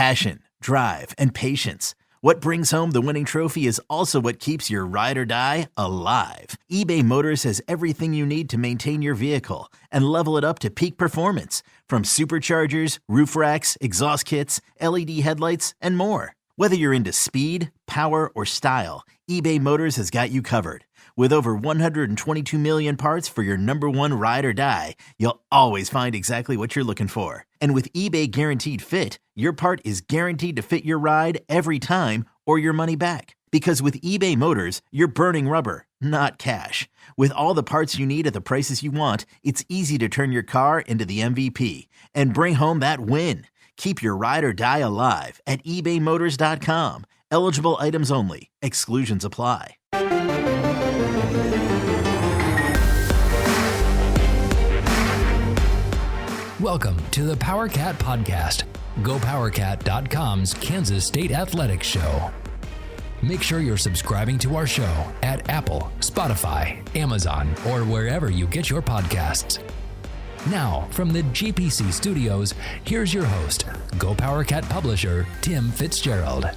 Passion, drive, and patience. What brings home the winning trophy is also what keeps your ride or die alive. eBay Motors has everything you need to maintain your vehicle and level it up to peak performance, from superchargers, roof racks, exhaust kits, LED headlights, and more. Whether you're into speed, power, or style, eBay Motors has got you covered. With over 122 million parts for your number one ride or die, you'll always find exactly what you're looking for. And with eBay Guaranteed Fit, your part is guaranteed to fit your ride every time or your money back. Because with eBay Motors, you're burning rubber, not cash. With all the parts you need at the prices you want, it's easy to turn your car into the MVP and bring home that win. Keep your ride or die alive at ebaymotors.com. Eligible items only. Exclusions apply. Welcome to the Powercat Podcast, GoPowercat.com's Kansas State Athletics Show. Make sure you're subscribing to our show at Apple, Spotify, Amazon, or wherever you get your podcasts. Now, from the GPC studios, here's your host, GoPowercat publisher, Tim Fitzgerald.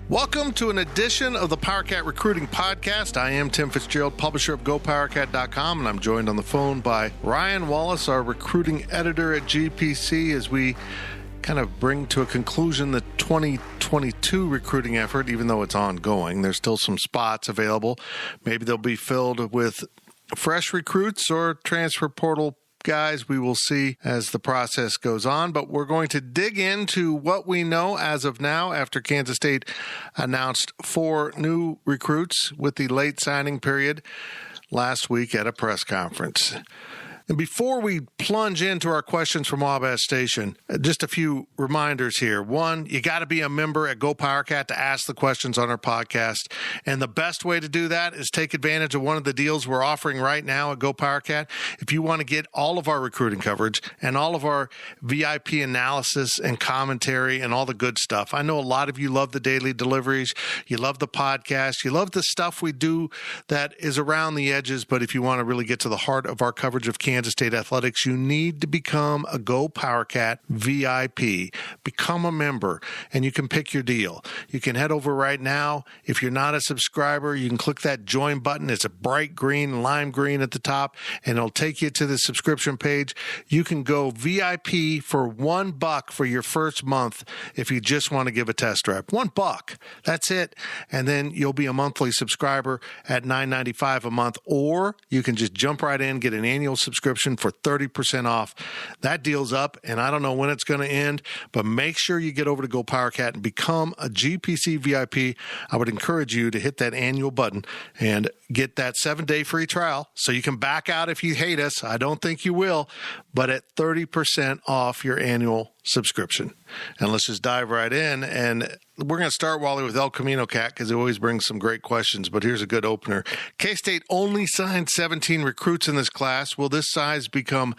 Welcome to an edition of the Powercat Recruiting Podcast. I am Tim Fitzgerald, publisher of GoPowercat.com, and I'm joined on the phone by Ryan Wallace, our recruiting editor at GPC, as we kind of bring to a conclusion the 2022 recruiting effort, even though it's ongoing. There's still some spots available. Maybe they'll be filled with fresh recruits or transfer portal guys. We will see as the process goes on, but we're going to dig into what we know as of now after Kansas State announced 4 new recruits with the late signing period last week at a press conference. And before we plunge into our questions from Wabash Station, just a few reminders here. One, you got to be a member at GoPowercat to ask the questions on our podcast. And the best way to do that is take advantage of one of the deals we're offering right now at GoPowercat. If you want to get all of our recruiting coverage and all of our VIP analysis and commentary and all the good stuff. I know a lot of you love the daily deliveries. You love the podcast. You love the stuff we do that is around the edges. But if you want to really get to the heart of our coverage of Kansas State athletics, you need to become a GoPowercat VIP. Become a member, and you can pick your deal. You can head over right now. If you're not a subscriber, you can click that join button. It's a bright green, lime green at the top, and it'll take you to the subscription page. You can go VIP for $1 for your first month if you just want to give a test drive. $1. That's it. And then you'll be a monthly subscriber at $9.95 a month, or you can just jump right in, get an annual subscription for 30% off. That deal's up, and I don't know when it's going to end, but make sure you get over to GoPowercat and become a GPC VIP. I would encourage you to hit that annual button and get that 7-day free trial so you can back out if you hate us. I don't think you will, but at 30% off your annual subscription. And let's just dive right in. And we're going to start, Wally, with El Camino Cat because it always brings some great questions. But here's a good opener. K-State only signed 17 recruits in this class. Will this size become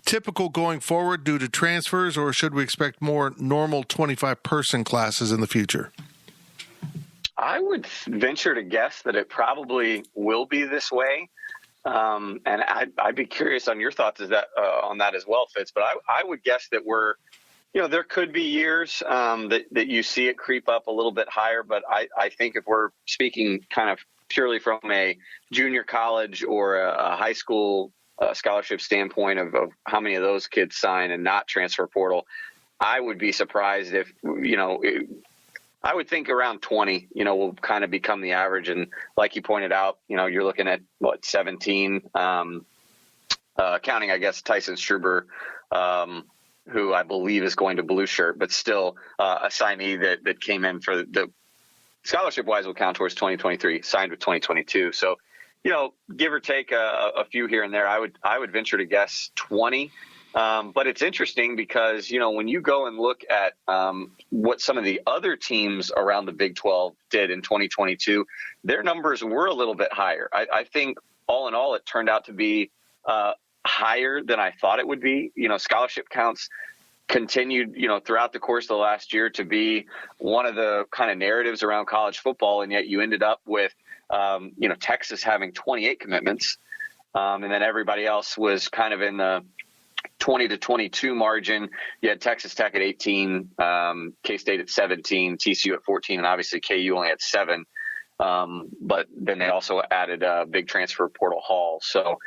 typical going forward due to transfers, or should we expect more normal 25-person classes in the future? I would venture to guess that it probably will be this way. And I'd be curious on your thoughts on that as well, Fitz. But I would guess that there could be years that you see it creep up a little bit higher. But I think if we're speaking kind of purely from a junior college or a high school scholarship standpoint of how many of those kids sign and not transfer portal, I would be surprised if, I would think around 20, will kind of become the average. And like you pointed out, you're looking at 17, counting, I guess, Tyson Struber, who I believe is going to blue shirt, but still a signee that came in for the scholarship wise will count towards 2023, signed with 2022. So, give or take a few here and there, I would venture to guess 20. But it's interesting because, when you go and look at what some of the other teams around the Big 12 did in 2022, their numbers were a little bit higher. I think all in all, it turned out to be higher than I thought it would be. Scholarship counts continued, throughout the course of the last year to be one of the kind of narratives around college football. And yet you ended up with, Texas having 28 commitments. And then everybody else was kind of in the 20 to 22 margin. You had Texas Tech at 18, K-State at 17, TCU at 14, and obviously KU only had 7. But then they also added a big transfer portal haul. So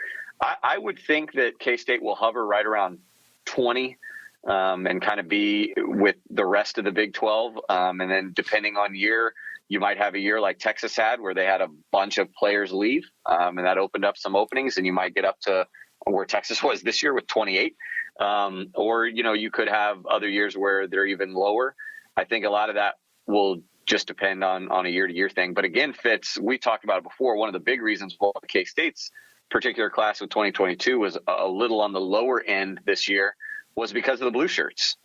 I would think that K-State will hover right around 20 and kind of be with the rest of the Big 12. And then depending on year, you might have a year like Texas had where they had a bunch of players leave, and that opened up some openings, and you might get up to where Texas was this year with 28. Or, you could have other years where they're even lower. I think a lot of that will just depend on a year-to-year thing. But again, Fitz, we talked about it before. One of the big reasons for K-State's particular class of 2022 was a little on the lower end this year was because of the blue shirts.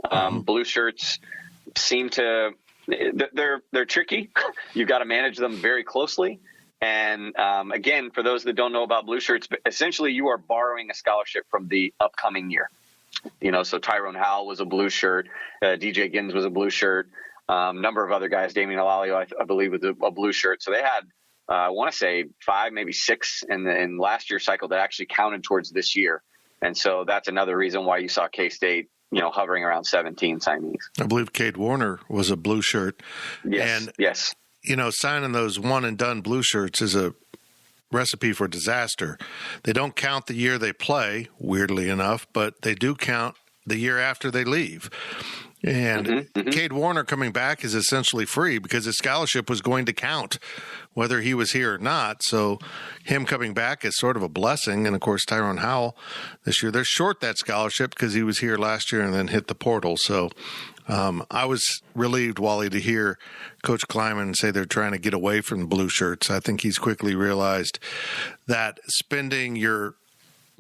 Blue shirts seem to they're tricky. You've got to manage them very closely. And again, for those that don't know about blue shirts, essentially you are borrowing a scholarship from the upcoming year. So Tyrone Howell was a blue shirt. DJ Giddens was a blue shirt. Number of other guys, Damian Alalio, I believe, was a blue shirt. So they had, I want to say 5, maybe 6 in last year's cycle that actually counted towards this year. And so that's another reason why you saw K-State, hovering around 17 signees. I believe Cade Warner was a blue shirt. Yes. And, yes. Signing those one and done blue shirts is a recipe for disaster. They don't count the year they play, weirdly enough, but they do count the year after they leave. And Cade Warner coming back is essentially free because his scholarship was going to count whether he was here or not. So him coming back is sort of a blessing. And, of course, Tyrone Howell this year, they're short that scholarship because he was here last year and then hit the portal. So I was relieved, Wally, to hear Coach Kleiman say they're trying to get away from the blue shirts. I think he's quickly realized that spending your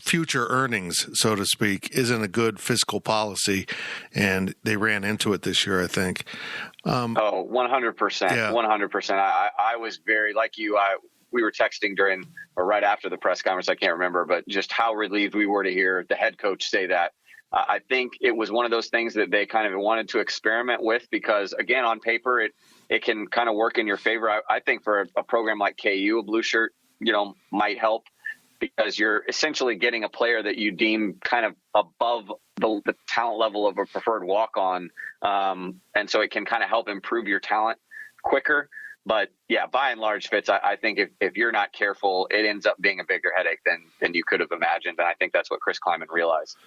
future earnings, so to speak, isn't a good fiscal policy, and they ran into it this year, I think. 100%. Yeah. 100%. I was very, like you, we were texting during or right after the press conference, I can't remember, but just how relieved we were to hear the head coach say that. I think it was one of those things that they kind of wanted to experiment with because, again, on paper, it can kind of work in your favor. I think for a program like KU, a blue shirt, might help, because you're essentially getting a player that you deem kind of above the talent level of a preferred walk-on. And so it can kind of help improve your talent quicker. But, yeah, by and large, Fitz, I think if you're not careful, it ends up being a bigger headache than you could have imagined. And I think that's what Chris Kleiman realized.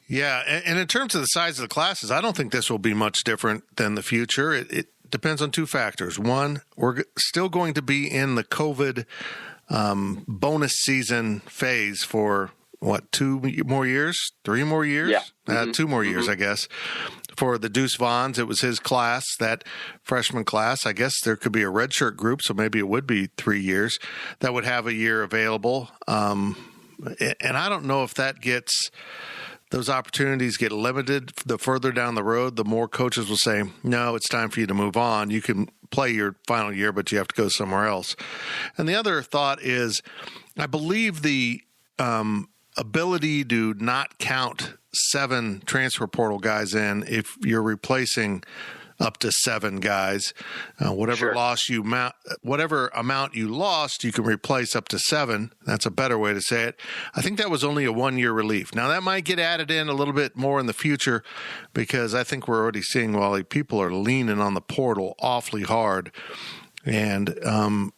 Yeah, and in terms of the size of the classes, I don't think this will be much different than the future. It depends on 2 factors. One, we're still going to be in the COVID bonus season phase for, 2 more years? 3 more years? Yeah. 2 more years, I guess. For the Deuce Vaughns, it was his class, that freshman class. I guess there could be a redshirt group, so maybe it would be 3 years that would have a year available. And I don't know if that gets – those opportunities get limited the further down the road. The more coaches will say, no, it's time for you to move on. You can play your final year, but you have to go somewhere else. And the other thought is, I believe the ability to not count 7 transfer portal guys in if you're replacing up to 7 guys. Whatever amount you lost, you can replace up to 7. That's a better way to say it. I think that was only a 1-year relief. Now, that might get added in a little bit more in the future because I think we're already seeing, Wally, people are leaning on the portal awfully hard. And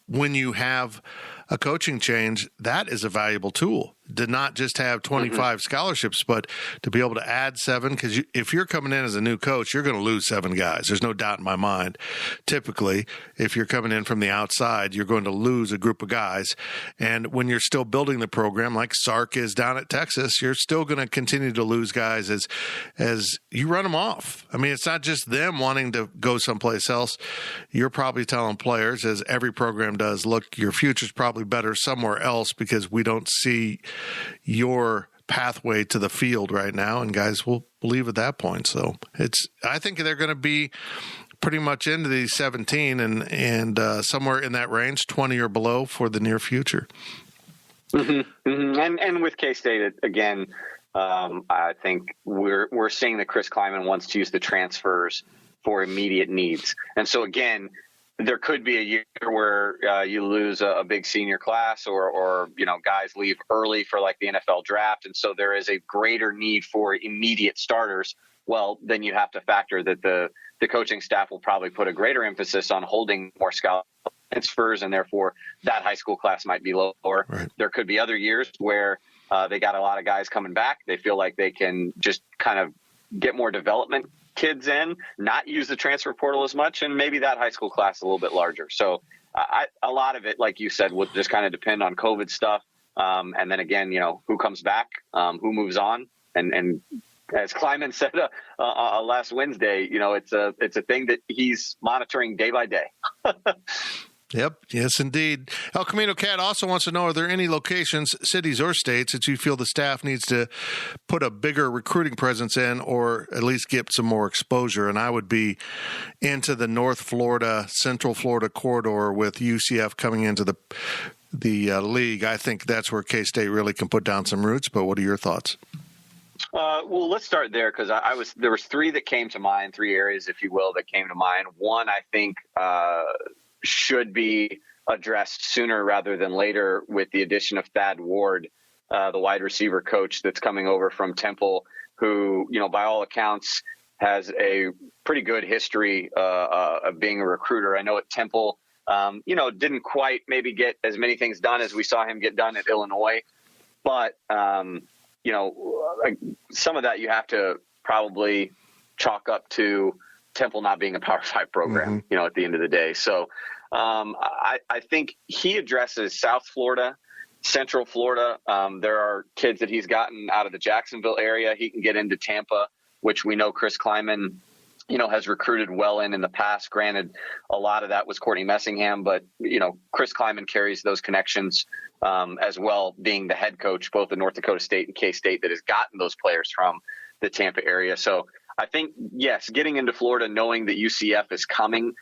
when you have a coaching change, that is a valuable tool. To not just have 25 scholarships, but to be able to add 7, because if you're coming in as a new coach, you're going to lose 7 guys. There's no doubt in my mind. Typically, if you're coming in from the outside, you're going to lose a group of guys. And when you're still building the program, like Sark is down at Texas, you're still going to continue to lose guys as you run them off. I mean, it's not just them wanting to go someplace else. You're probably telling players, as every program does, look, your future's probably better somewhere else because we don't see your pathway to the field right now, and guys will leave at that point. So I think they're going to be pretty much into the 17 and somewhere in that range, 20 or below for the near future. And with K-State, again, I think we're seeing that Chris Kleiman wants to use the transfers for immediate needs. And so again, there could be a year where you lose a big senior class or guys leave early for like the NFL draft. And so there is a greater need for immediate starters. Well, then you have to factor that the coaching staff will probably put a greater emphasis on holding more scholarship transfers, and therefore that high school class might be lower. Right. There could be other years where they got a lot of guys coming back. They feel like they can just kind of get more development kids in, not use the transfer portal as much, and maybe that high school class is a little bit larger. So a lot of it, like you said, will just kind of depend on COVID stuff. And then again, who comes back, who moves on. And as Kleiman said last Wednesday, it's a thing that he's monitoring day by day. Yep. Yes, indeed. El Camino Cat also wants to know, are there any locations, cities or states that you feel the staff needs to put a bigger recruiting presence in, or at least get some more exposure? And I would be into the North Florida, Central Florida corridor with UCF coming into the league. I think that's where K-State really can put down some roots. But what are your thoughts? Well, let's start there, because there was three that came to mind, three areas, if you will, that came to mind. One, I think, should be addressed sooner rather than later with the addition of Thad Ward, the wide receiver coach that's coming over from Temple, who, by all accounts, has a pretty good history of being a recruiter. I know at Temple, didn't quite maybe get as many things done as we saw him get done at Illinois. But, some of that you have to probably chalk up to Temple not being a Power 5 program, at the end of the day. So I think he addresses South Florida, Central Florida. There are kids that he's gotten out of the Jacksonville area. He can get into Tampa, which we know Chris Kleiman, has recruited well in the past. Granted, a lot of that was Courtney Messingham, but, Chris Kleiman carries those connections as well, being the head coach, both at North Dakota State and K-State, that has gotten those players from the Tampa area. So I think, yes, getting into Florida, knowing that UCF is coming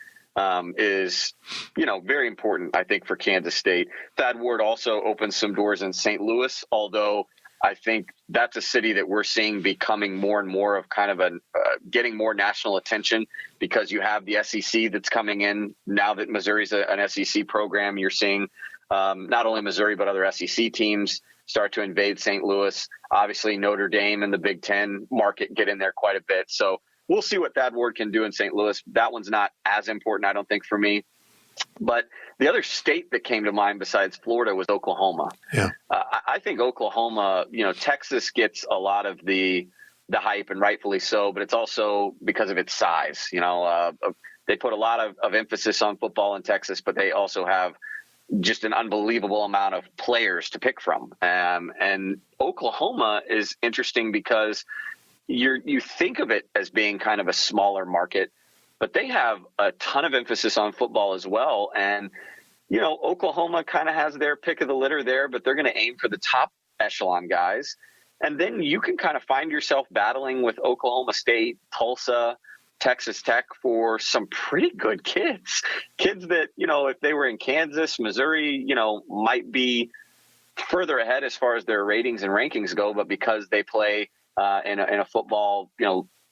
is, very important, I think, for Kansas State. Thad Ward also opens some doors in St. Louis, although I think that's a city that we're seeing becoming more and more of kind of getting more national attention, because you have the SEC that's coming in now that Missouri's an SEC program. You're seeing not only Missouri, but other SEC teams start to invade St. Louis. Obviously, Notre Dame and the Big Ten market get in there quite a bit. So we'll see what Thad Ward can do in St. Louis. That one's not as important, I don't think, for me. But the other state that came to mind besides Florida was Oklahoma. Yeah. I think Oklahoma, Texas gets a lot of the hype, and rightfully so, but it's also because of its size. They put a lot of emphasis on football in Texas, but they also have just an unbelievable amount of players to pick from. And Oklahoma is interesting because you think of it as being kind of a smaller market, but they have a ton of emphasis on football as well. And, Oklahoma kind of has their pick of the litter there, but they're going to aim for the top echelon guys. And then you can kind of find yourself battling with Oklahoma State, Tulsa, Texas Tech for some pretty good kids that, if they were in Kansas, Missouri, might be further ahead as far as their ratings and rankings go. But because they play in a football,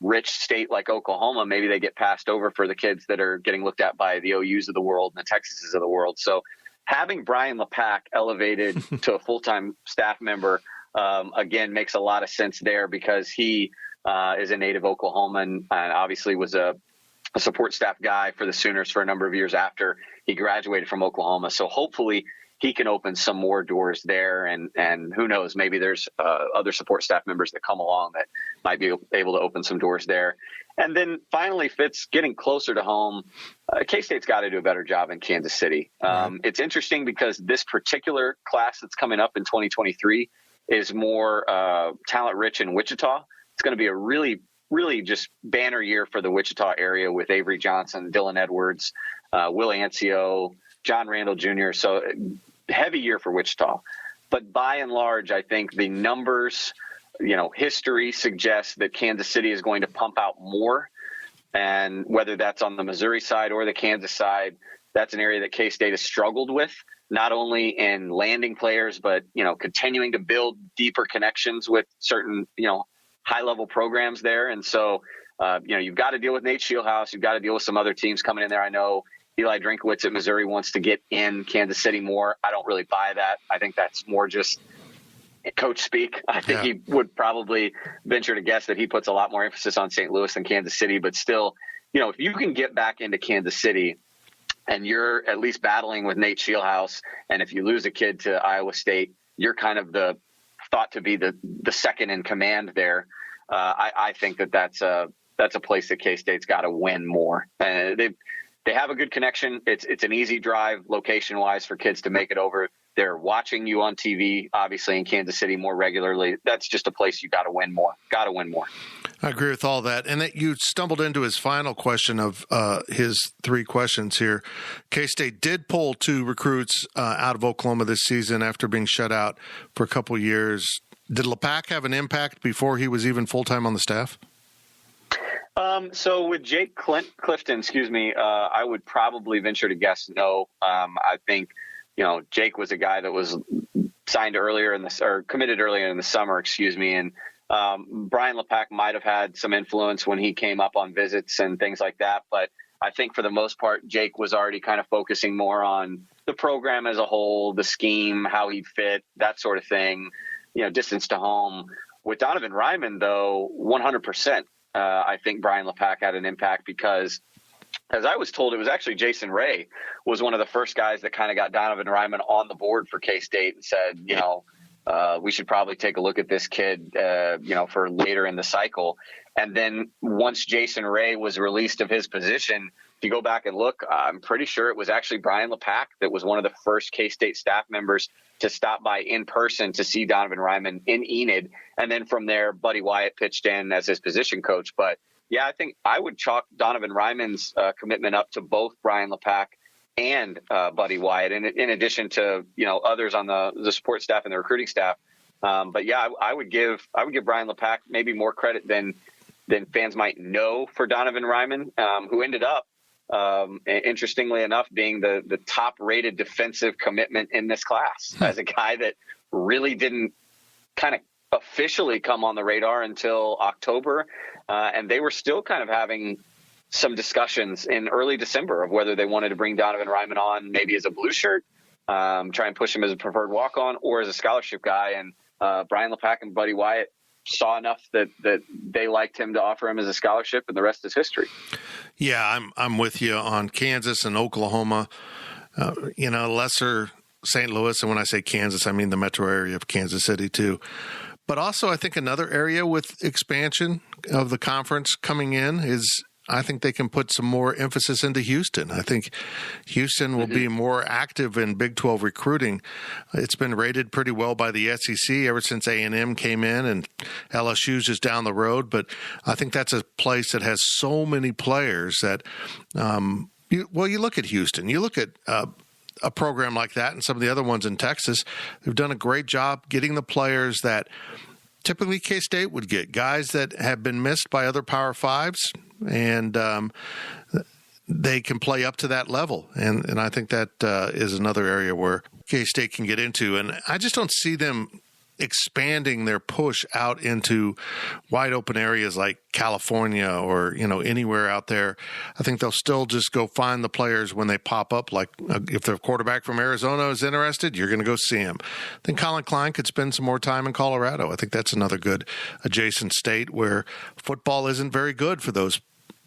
rich state like Oklahoma, maybe they get passed over for the kids that are getting looked at by the OUs of the world and the Texases of the world. So having Brian LePack elevated to a full-time staff member, again, makes a lot of sense there, because he is a native Oklahoman and obviously was a support staff guy for the Sooners for a number of years after he graduated from Oklahoma. So hopefully he can open some more doors there, and who knows, maybe there's other support staff members that come along that might be able to open some doors there. And then finally, Fitz, getting closer to home, K-State's got to do a better job in Kansas City. It's interesting because this particular class that's coming up in 2023 is more talent-rich in Wichita. It's going to be a really, really just banner year for the Wichita area with Avery Johnson, Dylan Edwards, Will Ancio, John Randall Jr. So heavy year for Wichita. But by and large, I think the numbers, history suggests that Kansas City is going to pump out more. And whether that's on the Missouri side or the Kansas side, that's an area that K-State has struggled with, not only in landing players, but, continuing to build deeper connections with certain, high-level programs there. And so, you've got to deal with Nate Shieldhouse. You've got to deal with some other teams coming in there. I know Eli Drinkowitz at Missouri wants to get in Kansas City more. I don't really buy that. I think that's more just coach speak. I think he would probably venture to guess that he puts a lot more emphasis on St. Louis than Kansas City. But still, if you can get back into Kansas City and you're at least battling with Nate Scheelhaus, and if you lose a kid to Iowa State, you're kind of thought to be the second in command there. I think that's a place that K-State's got to win more. They have a good connection. It's an easy drive location wise for kids to make it over. They're watching you on TV, obviously in Kansas City more regularly. That's just a place you got to win more. I agree with all that. And that you stumbled into his final question of his 3 questions here. K-State did pull 2 recruits out of Oklahoma this season after being shut out for a couple years. Did LePack have an impact before he was even full-time on the staff? So with Jake Clifton, I would probably venture to guess no. I think, Jake was a guy that was signed committed earlier in the summer, and Brian LePack might have had some influence when he came up on visits and things like that. But I think for the most part, Jake was already kind of focusing more on the program as a whole, the scheme, how he'd fit, that sort of thing, distance to home. With Donovan Ryman, though, 100%. I think Brian LePack had an impact because, as I was told, it was actually Jason Ray was one of the first guys that kind of got Donovan Ryman on the board for K-State and said, we should probably take a look at this kid, for later in the cycle. And then once Jason Ray was released of his position, if you go back and look, I'm pretty sure it was actually Brian LePack that was one of the first K-State staff members to stop by in person to see Donovan Ryman in Enid. And then from there, Buddy Wyatt pitched in as his position coach. But yeah, I think I would chalk Donovan Ryman's commitment up to both Brian LePack and Buddy Wyatt, in addition to, others on the support staff and the recruiting staff. But yeah, I would give Brian LePack maybe more credit than fans might know for Donovan Ryman, who ended up, interestingly enough, being the top rated defensive commitment in this class as a guy that really didn't kind of officially come on the radar until October. And they were still kind of having some discussions in early December of whether they wanted to bring Donovan Ryman on maybe as a blue shirt, try and push him as a preferred walk-on or as a scholarship guy. And Brian LePack and Buddy Wyatt saw enough that they liked him to offer him as a scholarship, and the rest is history. Yeah, I'm with you on Kansas and Oklahoma, lesser St. Louis. And when I say Kansas, I mean the metro area of Kansas City too. But also I think another area with expansion of the conference coming in is I think they can put some more emphasis into Houston. I think Houston will be more active in Big 12 recruiting. It's been rated pretty well by the SEC ever since A&M came in, and LSU's just down the road. But I think that's a place that has so many players that, you look at Houston, you look at a program like that and some of the other ones in Texas, they've done a great job getting the players that typically K-State would get, guys that have been missed by other Power Fives, and they can play up to that level. And I think that is another area where K-State can get into. And I just don't see them expanding their push out into wide open areas like California or, anywhere out there. I think they'll still just go find the players when they pop up. Like if the quarterback from Arizona is interested, you're going to go see him. Then Colin Klein could spend some more time in Colorado. I think that's another good adjacent state where football isn't very good for those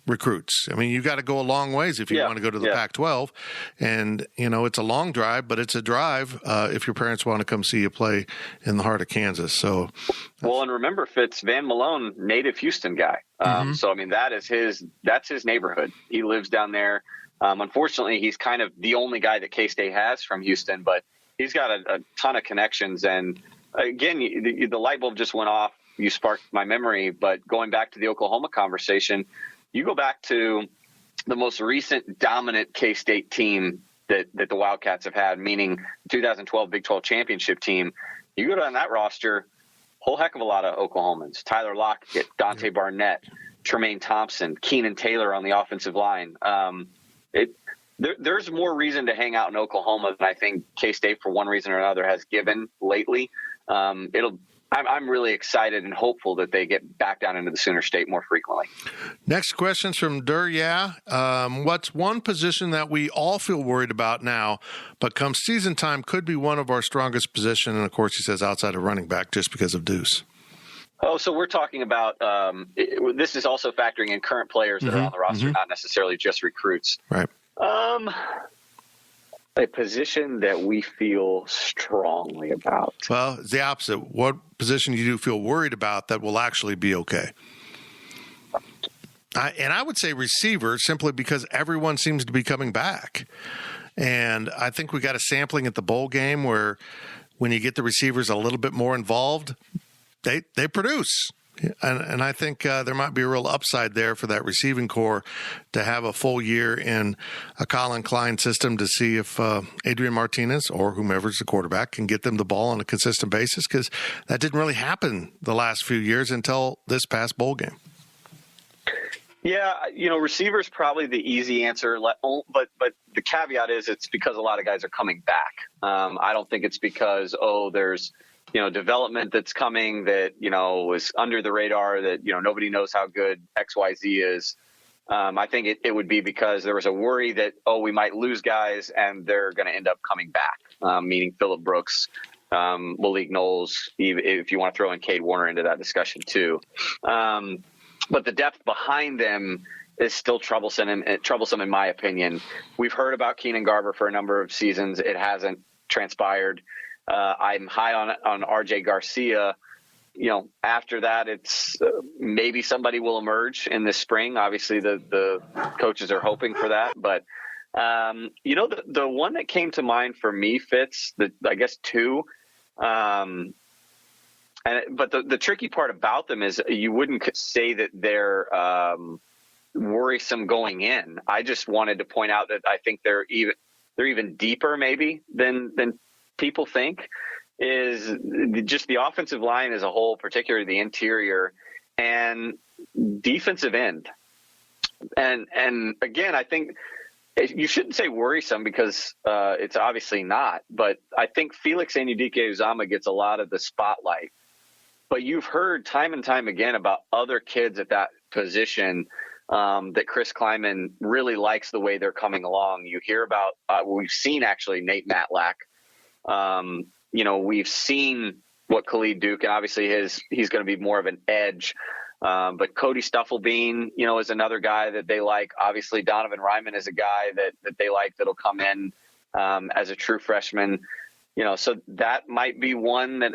recruits. I mean, you got to go a long ways if you want to go to the Pac-12, and it's a long drive, but it's a drive if your parents want to come see you play in the heart of Kansas. So, well, and remember, Fitz, Van Malone, native Houston guy. So I mean, that's his neighborhood. He lives down there. Unfortunately, he's kind of the only guy that K-State has from Houston, but he's got a ton of connections. And again, the light bulb just went off. You sparked my memory, but going back to the Oklahoma conversation, you go back to the most recent dominant K-State team that the Wildcats have had, meaning 2012 Big 12 championship team. You go down that roster, whole heck of a lot of Oklahomans. Tyler Lockett, Dante Barnett, Tremaine Thompson, Keenan Taylor on the offensive line. There's more reason to hang out in Oklahoma than I think K-State, for one reason or another, has given lately. I'm really excited and hopeful that they get back down into the Sooner State more frequently. Next question's from what's one position that we all feel worried about now, but come season time could be one of our strongest position? And of course, he says outside of running back just because of Deuce. Oh, so we're talking about this is also factoring in current players that are on the roster, not necessarily just recruits. Right. A position that we feel strongly about. Well, it's the opposite. What position you do feel worried about that will actually be okay? I would say receiver, simply because everyone seems to be coming back. And I think we got a sampling at the bowl game where when you get the receivers a little bit more involved, they produce. And I think there might be a real upside there for that receiving core to have a full year in a Colin Klein system to see if Adrian Martinez or whomever's the quarterback can get them the ball on a consistent basis, because that didn't really happen the last few years until this past bowl game. Yeah, receivers probably the easy answer, but the caveat is it's because a lot of guys are coming back. I don't think it's because, there's development that's coming that, is under the radar that, nobody knows how good XYZ is. I think it would be because there was a worry that, we might lose guys and they're going to end up coming back, meaning Phillip Brooks, Malik Knowles, if you want to throw in Cade Warner into that discussion too. But the depth behind them is still troublesome in my opinion. We've heard about Keenan Garber for a number of seasons. It hasn't transpired. I'm high on RJ Garcia. After that, it's maybe somebody will emerge in the spring. Obviously, the coaches are hoping for that. But, the one that came to mind for me, Fitz, I guess two. But the tricky part about them is you wouldn't say that they're worrisome going in. I just wanted to point out that I think they're even deeper maybe than people think, is just the offensive line as a whole, particularly the interior and defensive end. And again, I think you shouldn't say worrisome because it's obviously not, but I think Felix Anudike-Uzomah gets a lot of the spotlight. But you've heard time and time again about other kids at that position that Chris Kleiman really likes the way they're coming along. You hear about, we've seen actually Nate Matlack. We've seen what Khalid Duke, and obviously he's going to be more of an edge. But Cody Stufflebean, is another guy that they like. Obviously Donovan Ryman is a guy that they like that'll come in as a true freshman. So that might be one that,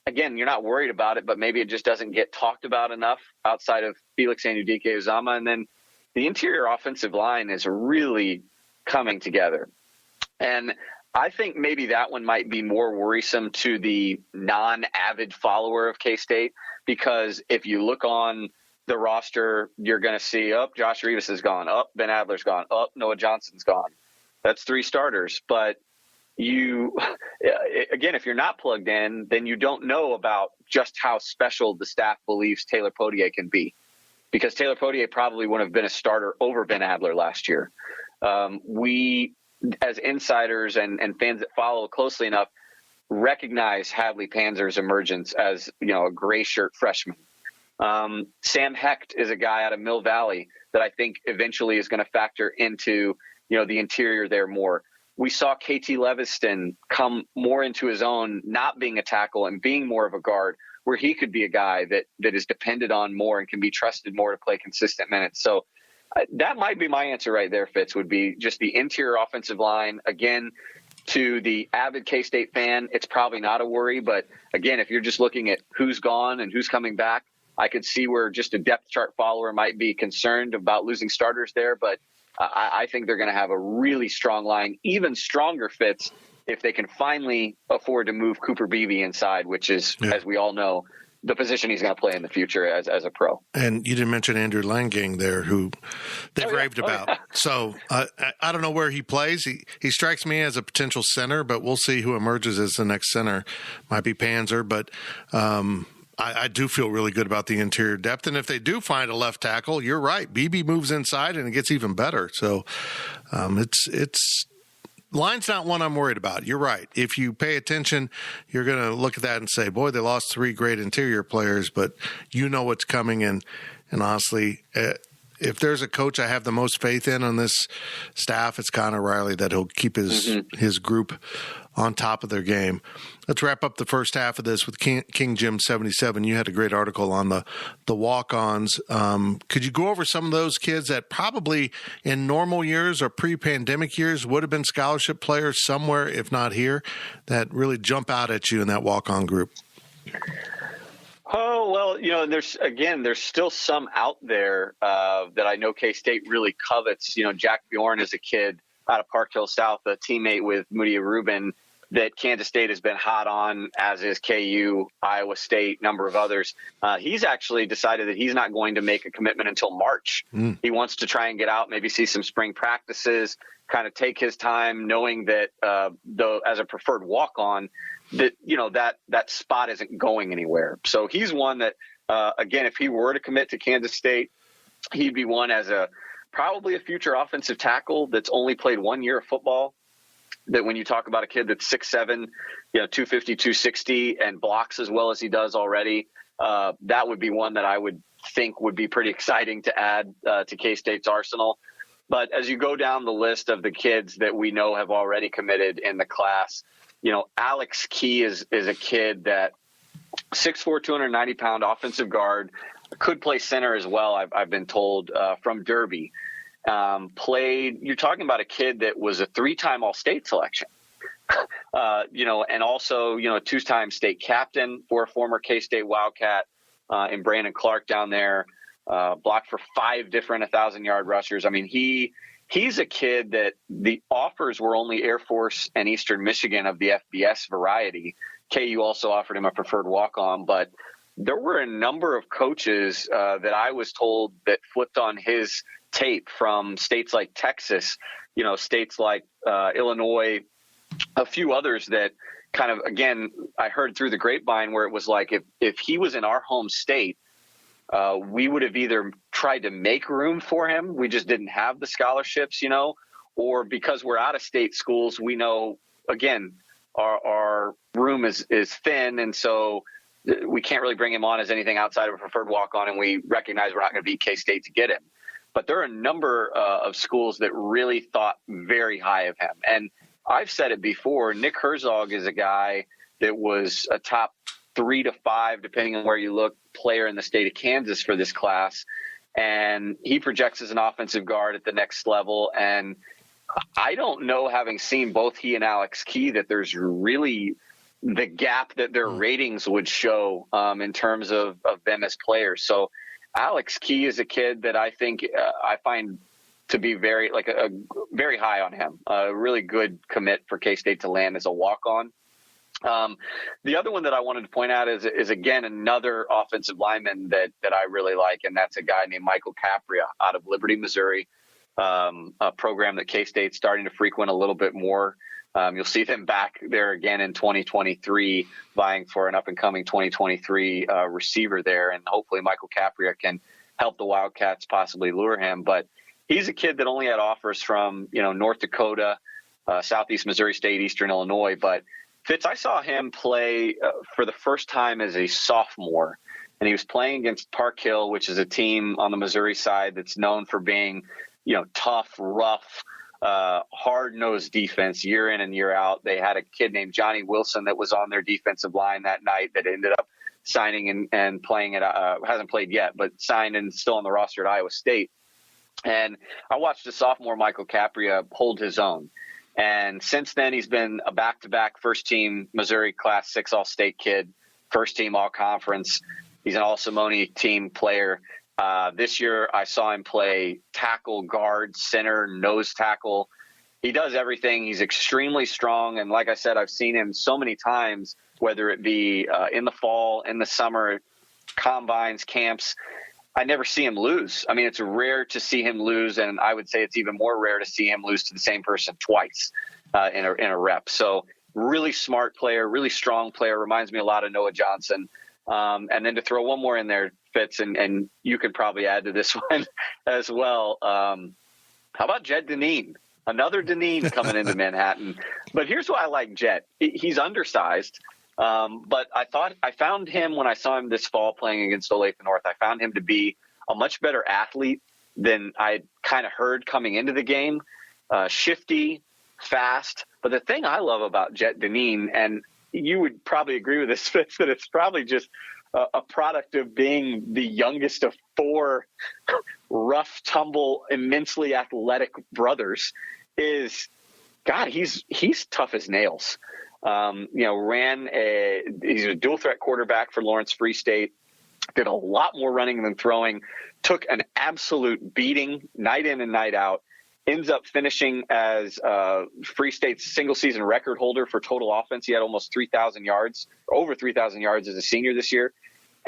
again, you're not worried about it, but maybe it just doesn't get talked about enough outside of Felix Anudike-Uzomah. And then the interior offensive line is really coming together. And I think maybe that one might be more worrisome to the non-avid follower of K-State, because if you look on the roster, you're going to see, Josh Rivas is gone, Ben Adler's gone, Noah Johnson's gone. That's 3 starters. But again, if you're not plugged in, then you don't know about just how special the staff believes Taylor Potier can be, because Taylor Potier probably would have been a starter over Ben Adler last year. We, as insiders and fans that follow closely enough, recognize Hadley Panzer's emergence as, a gray shirt freshman. Sam Hecht is a guy out of Mill Valley that I think eventually is going to factor into, the interior there more. We saw KT Leviston come more into his own, not being a tackle and being more of a guard, where he could be a guy that is depended on more and can be trusted more to play consistent minutes. So that might be my answer right there, Fitz, would be just the interior offensive line. Again, to the avid K-State fan, it's probably not a worry. But again, if you're just looking at who's gone and who's coming back, I could see where just a depth chart follower might be concerned about losing starters there. But I think they're going to have a really strong line, even stronger, Fitz, if they can finally afford to move Cooper Beebe inside, which is, as we all know, the position he's going to play in the future as a pro. And you didn't mention Andrew Langang there, who they've raved about. Yeah. So I don't know where he plays. He strikes me as a potential center, but we'll see who emerges as the next center. Might be Panzer, but I do feel really good about the interior depth. And if they do find a left tackle, you're right. Beebe moves inside and it gets even better. So it's line's not one I'm worried about. You're right. If you pay attention, you're going to look at that and say, boy, they lost 3 great interior players, but you know what's coming. And honestly, if there's a coach I have the most faith in on this staff, it's Connor Riley, that he'll keep his group on top of their game. Let's wrap up the first half of this with King Jim 77. You had a great article on the walk-ons. Could you go over some of those kids that probably in normal years or pre-pandemic years would have been scholarship players somewhere, if not here, that really jump out at you in that walk-on group? Oh, well, there's still some out there that I know K-State really covets. Jack Bjorn is a kid out of Park Hill South, a teammate with Mudia Rubin, that Kansas State has been hot on, as is KU, Iowa State, number of others. He's actually decided that he's not going to make a commitment until March. He wants to try and get out, maybe see some spring practices, kind of take his time, knowing that though as a preferred walk-on, that spot isn't going anywhere. So he's one that, again, if he were to commit to Kansas State, he'd be one as probably a future offensive tackle that's only played 1 year of football. That when you talk about a kid that's 6'7", 250, 260, and blocks as well as he does already, that would be one that I would think would be pretty exciting to add to K-State's arsenal. But as you go down the list of the kids that we know have already committed in the class, Alex Key is a kid that 6'4", 290-pound offensive guard, could play center as well, I've been told, from Derby. You're talking about a kid that was a 3-time All-State selection, and also, a 2-time state captain for a former K-State Wildcat, in Brandon Clark down there, blocked for 5 different 1,000-yard rushers. I mean, he's a kid that the offers were only Air Force and Eastern Michigan of the FBS variety. KU also offered him a preferred walk-on, but there were a number of coaches that I was told that flipped on his tape from states like Texas, states like Illinois, a few others that kind of, again, I heard through the grapevine where it was like, if he was in our home state, we would have either tried to make room for him. We just didn't have the scholarships, or because we're out of state schools, we know, again, our room is thin. And so we can't really bring him on as anything outside of a preferred walk-on, and we recognize we're not going to beat K-State to get him. But there are a number of schools that really thought very high of him. And I've said it before, Nick Herzog is a guy that was a top 3 to 5, depending on where you look, player in the state of Kansas for this class. And he projects as an offensive guard at the next level. And I don't know, having seen both he and Alex Key, that there's really the gap that their ratings would show in terms of them as players. So Alex Key is a kid that I think I find to be very high on him. A really good commit for K-State to land as a walk-on. The other one that I wanted to point out is again, another offensive lineman that I really like, and that's a guy named Michael Capria out of Liberty, Missouri, a program that K-State's starting to frequent a little bit more. You'll see them back there again in 2023, vying for an up-and-coming 2023 receiver there, and hopefully Michael Capria can help the Wildcats possibly lure him. But he's a kid that only had offers from North Dakota, Southeast Missouri State, Eastern Illinois. But Fitz, I saw him play for the first time as a sophomore, and he was playing against Park Hill, which is a team on the Missouri side that's known for being tough, rough, hard-nosed defense year in and year out. They had a kid named Johnny Wilson that was on their defensive line that night that ended up signing and playing hasn't played yet, but signed and still on the roster at Iowa State. And I watched the sophomore Michael Capria hold his own. And since then, he's been a back-to-back first-team Missouri Class 6 All-State kid, first-team All-Conference. He's an All-Simone team player. This year, I saw him play tackle, guard, center, nose tackle. He does everything. He's extremely strong. And like I said, I've seen him so many times, whether it be in the fall, in the summer, combines, camps. I never see him lose. I mean, it's rare to see him lose, and I would say it's even more rare to see him lose to the same person twice in a rep. So really smart player, really strong player, reminds me a lot of Noah Johnson. And then to throw one more in there, Fitz, and you could probably add to this one as well. How about Jed Deneen? Another Deneen coming into Manhattan. But here's why I like Jet. He's undersized. But I found him when I saw him this fall playing against Olathe North. I found him to be a much better athlete than I kind of heard coming into the game. Shifty, fast. But the thing I love about Jet Deneen, and you would probably agree with this, Fitz, that it's probably just a product of being the youngest of 4 rough, tumble, immensely athletic brothers, is, God, he's tough as nails. He's a dual threat quarterback for Lawrence Free State, did a lot more running than throwing, took an absolute beating night in and night out, ends up finishing as Free State's single season record holder for total offense. He had almost 3,000 yards, over 3,000 yards as a senior this year.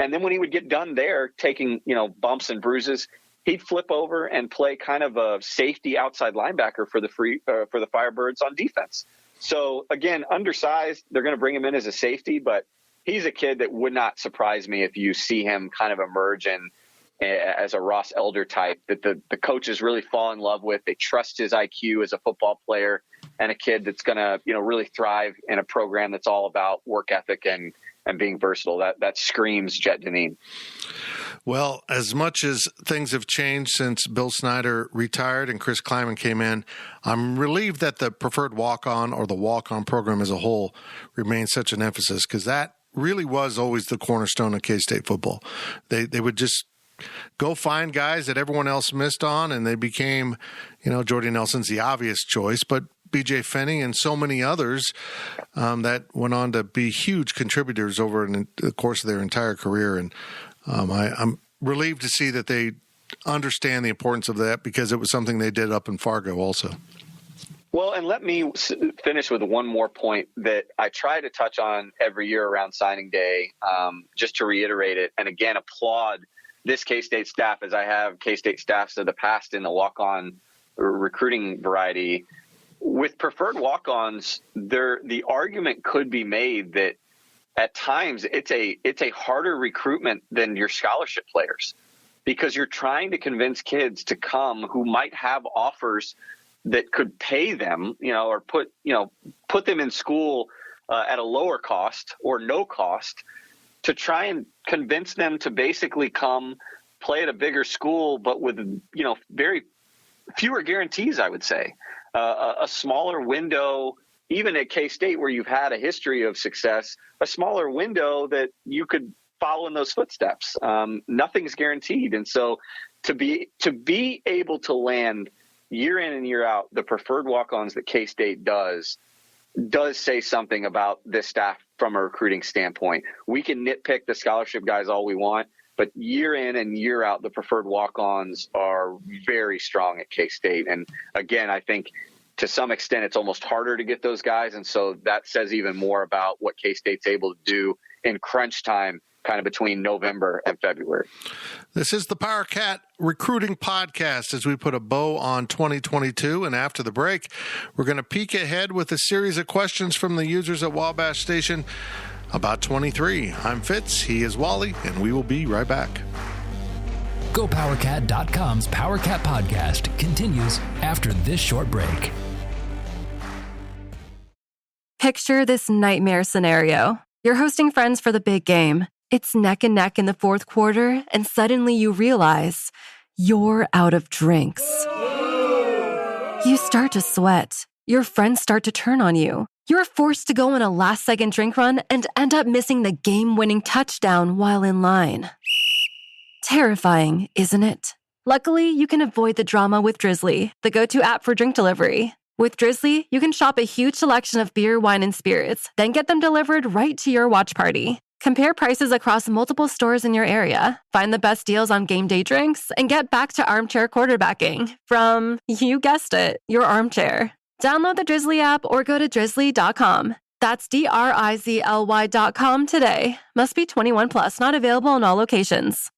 And then when he would get done there, taking, bumps and bruises, he'd flip over and play kind of a safety outside linebacker for the Firebirds on defense. So again, undersized, they're going to bring him in as a safety, but he's a kid that would not surprise me if you see him kind of emerge as a Ross Elder type that the coaches really fall in love with. They trust his IQ as a football player, and a kid that's going to, really thrive in a program that's all about work ethic and being versatile. That screams Jet Deneen. Well, as much as things have changed since Bill Snyder retired and Chris Kleiman came in, I'm relieved that the preferred walk-on or the walk-on program as a whole remains such an emphasis, because that really was always the cornerstone of K-State football. They would just go find guys that everyone else missed on, and they became, Jordy Nelson's the obvious choice, but B.J. Fenning and so many others that went on to be huge contributors over the course of their entire career. And I'm relieved to see that they understand the importance of that, because it was something they did up in Fargo also. Well, and let me finish with one more point that I try to touch on every year around signing day, just to reiterate it. And again, applaud this K-State staff, as I have K-State staffs of the past in the walk-on recruiting variety. With preferred walk-ons, the argument could be made that at times it's a harder recruitment than your scholarship players, because you're trying to convince kids to come who might have offers that could pay them, or put them in school at a lower cost or no cost, to try and convince them to basically come play at a bigger school, but with, very fewer guarantees, I would say. A smaller window, even at K-State where you've had a history of success, a smaller window that you could follow in those footsteps. Nothing's guaranteed. And so to be able to land year in and year out the preferred walk-ons that K-State does say something about this staff from a recruiting standpoint. We can nitpick the scholarship guys all we want, but year in and year out, the preferred walk-ons are very strong at K-State. And again, I think to some extent it's almost harder to get those guys. And so that says even more about what K-State's able to do in crunch time, kind of between November and February. This is the Powercat Recruiting Podcast, as we put a bow on 2022. And after the break, we're going to peek ahead with a series of questions from the users at Wabash Station about 23. I'm Fitz, he is Wally, and we will be right back. GoPowercat.com's Powercat Podcast continues after this short break. Picture this nightmare scenario. You're hosting friends for the big game. It's neck and neck in the fourth quarter, and suddenly you realize you're out of drinks. You start to sweat. Your friends start to turn on you. You're forced to go on a last-second drink run and end up missing the game-winning touchdown while in line. Terrifying, isn't it? Luckily, you can avoid the drama with Drizzly, the go-to app for drink delivery. With Drizzly, you can shop a huge selection of beer, wine, and spirits, then get them delivered right to your watch party. Compare prices across multiple stores in your area, find the best deals on game day drinks, and get back to armchair quarterbacking from, you guessed it, your armchair. Download the Drizzly app or go to drizzly.com. That's DRIZLY.com today. Must be 21 plus, not available in all locations.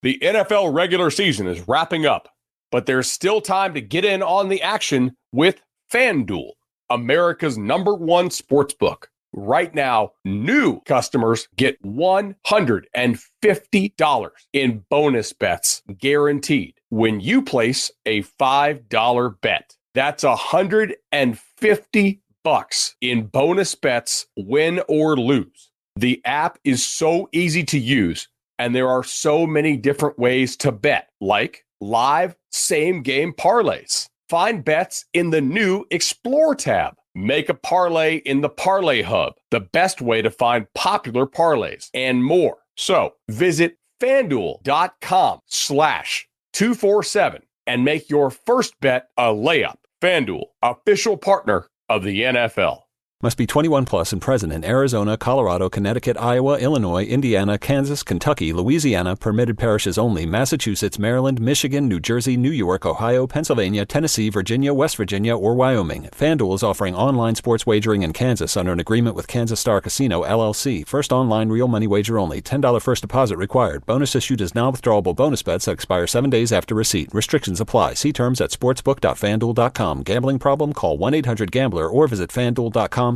The NFL regular season is wrapping up, but there's still time to get in on the action with FanDuel, America's #1 sportsbook. Right now, new customers get $150 in bonus bets guaranteed when you place a $5 bet. That's $150 in bonus bets, win or lose. The app is so easy to use, and there are so many different ways to bet, like live same-game parlays. Find bets in the new Explore tab. Make a parlay in the Parlay Hub, the best way to find popular parlays, and more. So visit FanDuel.com/247 and make your first bet a layup. FanDuel, official partner of the NFL. Must be 21 plus and present in Arizona, Colorado, Connecticut, Iowa, Illinois, Indiana, Kansas, Kentucky, Louisiana, permitted parishes only, Massachusetts, Maryland, Michigan, New Jersey, New York, Ohio, Pennsylvania, Tennessee, Virginia, West Virginia, or Wyoming. FanDuel is offering online sports wagering in Kansas under an agreement with Kansas Star Casino, LLC. First online real money wager only. $10 first deposit required. Bonus issued as non-withdrawable bonus bets that expire 7 days after receipt. Restrictions apply. See terms at sportsbook.fanduel.com. Gambling problem? Call 1-800-GAMBLER or visit fanduel.com/RG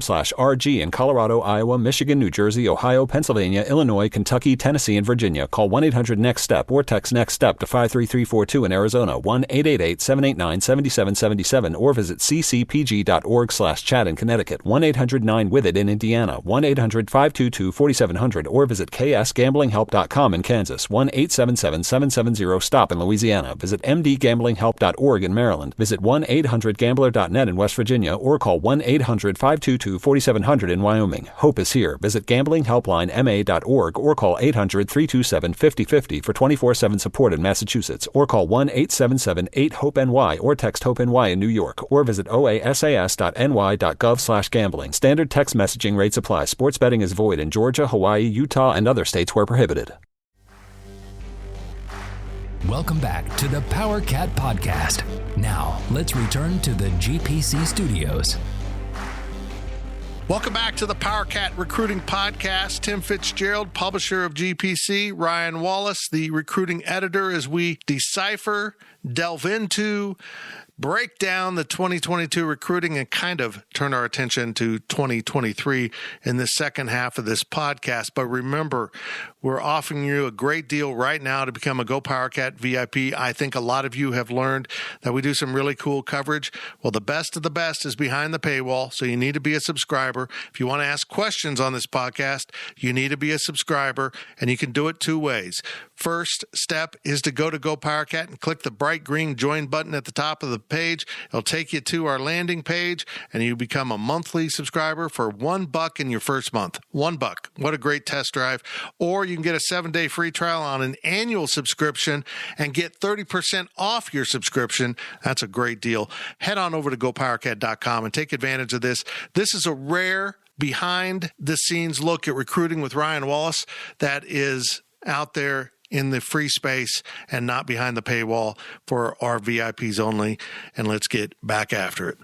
in Colorado, Iowa, Michigan, New Jersey, Ohio, Pennsylvania, Illinois, Kentucky, Tennessee, and Virginia. Call 1-800-NEXT-STEP or text NEXT-STEP to 53342 in Arizona, 1-888-789-7777, or visit ccpg.org/chat in Connecticut, 1-800-9-WITH-IT in Indiana, 1-800-522-4700, or visit ksgamblinghelp.com in Kansas, 1-877-770-STOP in Louisiana. Visit mdgamblinghelp.org in Maryland. Visit 1-800-GAMBLER.net in West Virginia, or call 1-800-522-4700 in Wyoming. Hope is here. Visit gamblinghelplinema.org or call 800-327-5050 for 24/7 support in Massachusetts, or call 1-877-8-HOPE-NY or text HOPE-NY in New York, or visit oasas.ny.gov/gambling. Standard text messaging rates apply. Sports betting is void in Georgia, Hawaii, Utah, and other states where prohibited. Welcome back to the Powercat Podcast. Now, let's return to the GPC studios. Welcome back to the Powercat Recruiting Podcast. Tim Fitzgerald, publisher of GPC, Ryan Wallace, the recruiting editor, as we decipher, delve into, break down the 2022 recruiting and kind of turn our attention to 2023 in the second half of this podcast. But remember, we're offering you a great deal right now to become a GoPowercat VIP. I think a lot of you have learned that we do some really cool coverage. Well, the best of the best is behind the paywall, so you need to be a subscriber. If you want to ask questions on this podcast, you need to be a subscriber, and you can do it two ways. First step is to go to GoPowercat and click the bright green join button at the top of the page. It'll take you to our landing page, and you become a monthly subscriber for $1 in your first month. $1. What a great test drive. Or you can get a 7-day free trial on an annual subscription and get 30% off your subscription. That's a great deal. Head on over to GoPowercat.com and take advantage of this. This is a rare behind-the-scenes look at recruiting with Ryan Wallace that is out there in the free space and not behind the paywall for our VIPs only. And let's get back after it.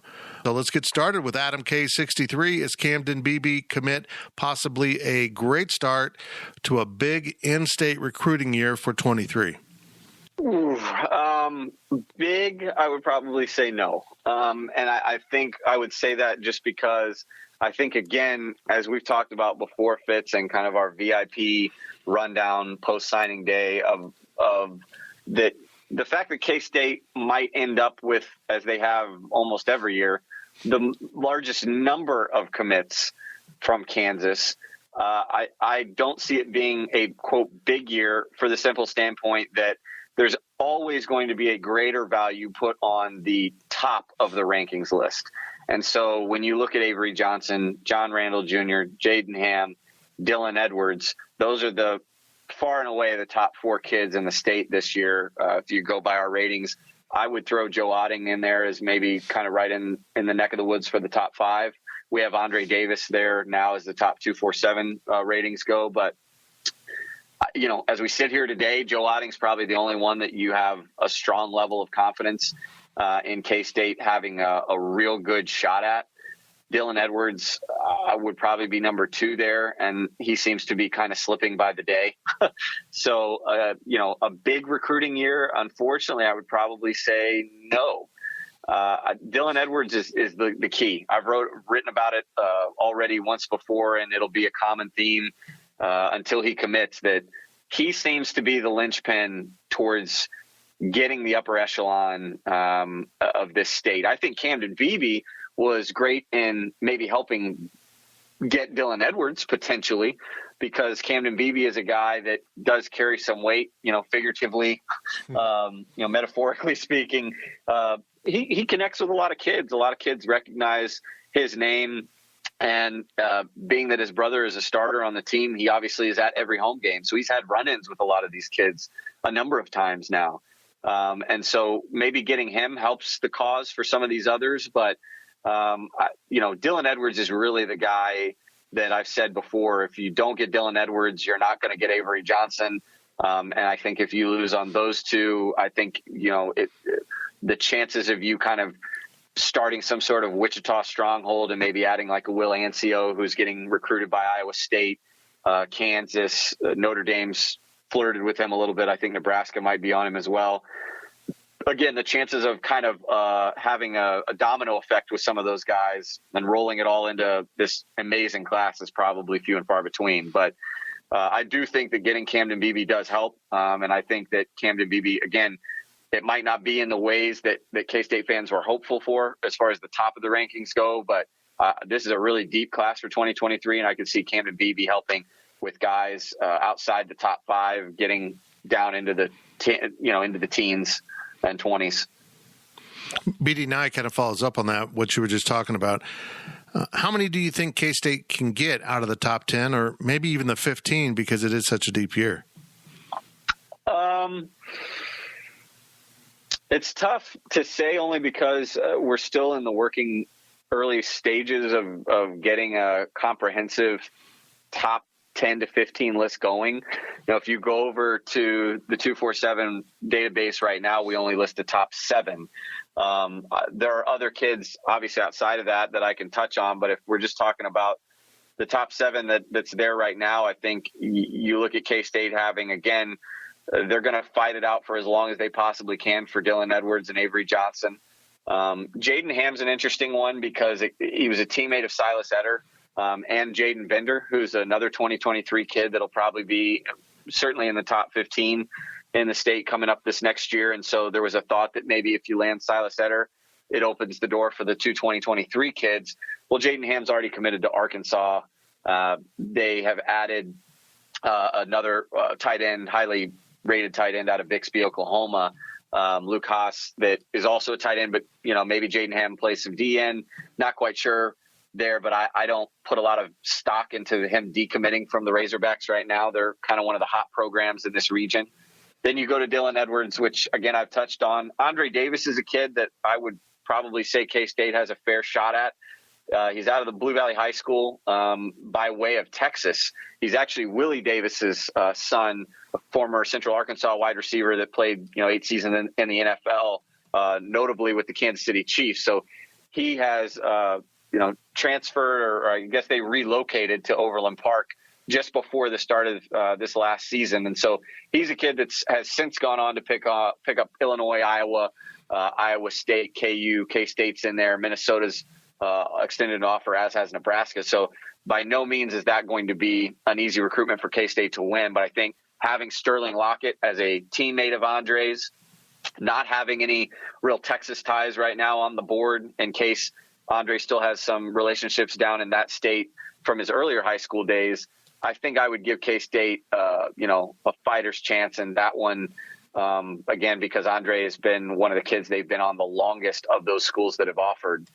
So let's get started with Adam K63 as Camden BB commit, possibly a great start to a big in-state recruiting year for 23. Big, I would probably say no. And I think I would say that just because I think, again, as we've talked about before, Fitz, and kind of our VIP rundown post-signing day of that, the fact that K-State might end up with, as they have almost every year, the largest number of commits from Kansas, I don't see it being a, quote, big year for the simple standpoint that there's always going to be a greater value put on the top of the rankings list. And so when you look at Avery Johnson, John Randall Jr., Jaden Ham, Dylan Edwards, those are the far and away the top 4 kids in the state this year. If you go by our ratings, I would throw Joe Otting in there as maybe kind of right in the neck of the woods for the top 5. We have Andre Davis there now as the top 247 ratings go. But, you know, as we sit here today, Joe Otting's probably the only one that you have a strong level of confidence in K-State having a real good shot at. Dylan Edwards would probably be number 2 there, and he seems to be kind of slipping by the day. So, you know, a big recruiting year, unfortunately, I would probably say no. Dylan Edwards is the key. I've written about it already once before, and it'll be a common theme until he commits, that he seems to be the linchpin towards getting the upper echelon of this state. I think Camden Beebe was great in maybe helping get Dylan Edwards potentially, because Camden Beebe is a guy that does carry some weight, figuratively, metaphorically speaking. He connects with a lot of kids. A lot of kids recognize his name. And being that his brother is a starter on the team, he obviously is at every home game. So he's had run-ins with a lot of these kids a number of times now. And so maybe getting him helps the cause for some of these others. But, Dylan Edwards is really the guy that I've said before. If you don't get Dylan Edwards, you're not going to get Avery Johnson. And I think if you lose on those two, I think, the chances of you kind of starting some sort of Wichita stronghold and maybe adding like a Will Ancio, who's getting recruited by Iowa State, Kansas, Notre Dame's flirted with him a little bit. I think Nebraska might be on him as well. Again, the chances of kind of having a domino effect with some of those guys and rolling it all into this amazing class is probably few and far between. But I do think that getting Camden Beebe does help. And I think that Camden Beebe, again, it might not be in the ways that K-State fans were hopeful for as far as the top of the rankings go, but this is a really deep class for 2023, and I can see Camden Beebe helping with guys outside the top 5, getting down into the into the teens and 20s. BD Nye kind of follows up on that, what you were just talking about. How many do you think K-State can get out of the top 10 or maybe even the 15 because it is such a deep year? It's tough to say only because we're still in the working early stages of getting a comprehensive top 10 to 15 list going. If you go over to the 247 database right now, we only list the top 7. There are other kids, obviously, outside of that I can touch on. But if we're just talking about the top 7 that's there right now, I think you look at K-State having, again, they're going to fight it out for as long as they possibly can for Dylan Edwards and Avery Johnson. Jaden Ham's an interesting one because he was a teammate of Silas Etter and Jaden Bender, who's another 2023 kid that'll probably be certainly in the top 15 in the state coming up this next year. And so there was a thought that maybe if you land Silas Etter, it opens the door for the 2023 kids. Well, Jaden Ham's already committed to Arkansas. They have added another tight end, highly rated tight end out of Bixby, Oklahoma, Luke Haas, that is also a tight end, but maybe Jaden Ham plays some DN, not quite sure there, but I don't put a lot of stock into him decommitting from the Razorbacks right now. They're kind of one of the hot programs in this region. Then you go to Dylan Edwards, which again, I've touched on. Andre Davis is a kid that I would probably say K-State has a fair shot at. He's out of the Blue Valley High School by way of Texas. He's actually Willie Davis's son, a former Central Arkansas wide receiver that played 8 seasons in the NFL, notably with the Kansas City Chiefs. So he has transferred, or I guess they relocated to Overland Park just before the start of this last season. And so he's a kid that has since gone on to pick up Illinois, Iowa, Iowa State, KU, K-State's in there, Minnesota's extended an offer, as has Nebraska. So by no means is that going to be an easy recruitment for K-State to win. But I think having Sterling Lockett as a teammate of Andre's, not having any real Texas ties right now on the board in case Andre still has some relationships down in that state from his earlier high school days, I think I would give K-State, a fighter's chance in that one. Again, because Andre has been one of the kids they've been on the longest of those schools that have offered.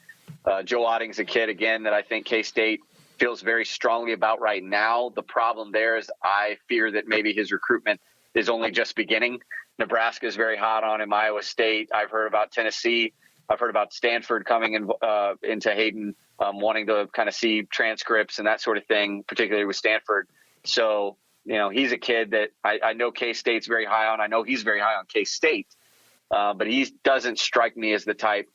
Joe Otting's a kid, again, that I think K-State feels very strongly about right now. The problem there is I fear that maybe his recruitment is only just beginning. Nebraska is very hot on him, Iowa State. I've heard about Tennessee. I've heard about Stanford coming into Hayden, wanting to kind of see transcripts and that sort of thing, particularly with Stanford. So, he's a kid that I know K-State's very high on. I know he's very high on K-State, but he doesn't strike me as the type,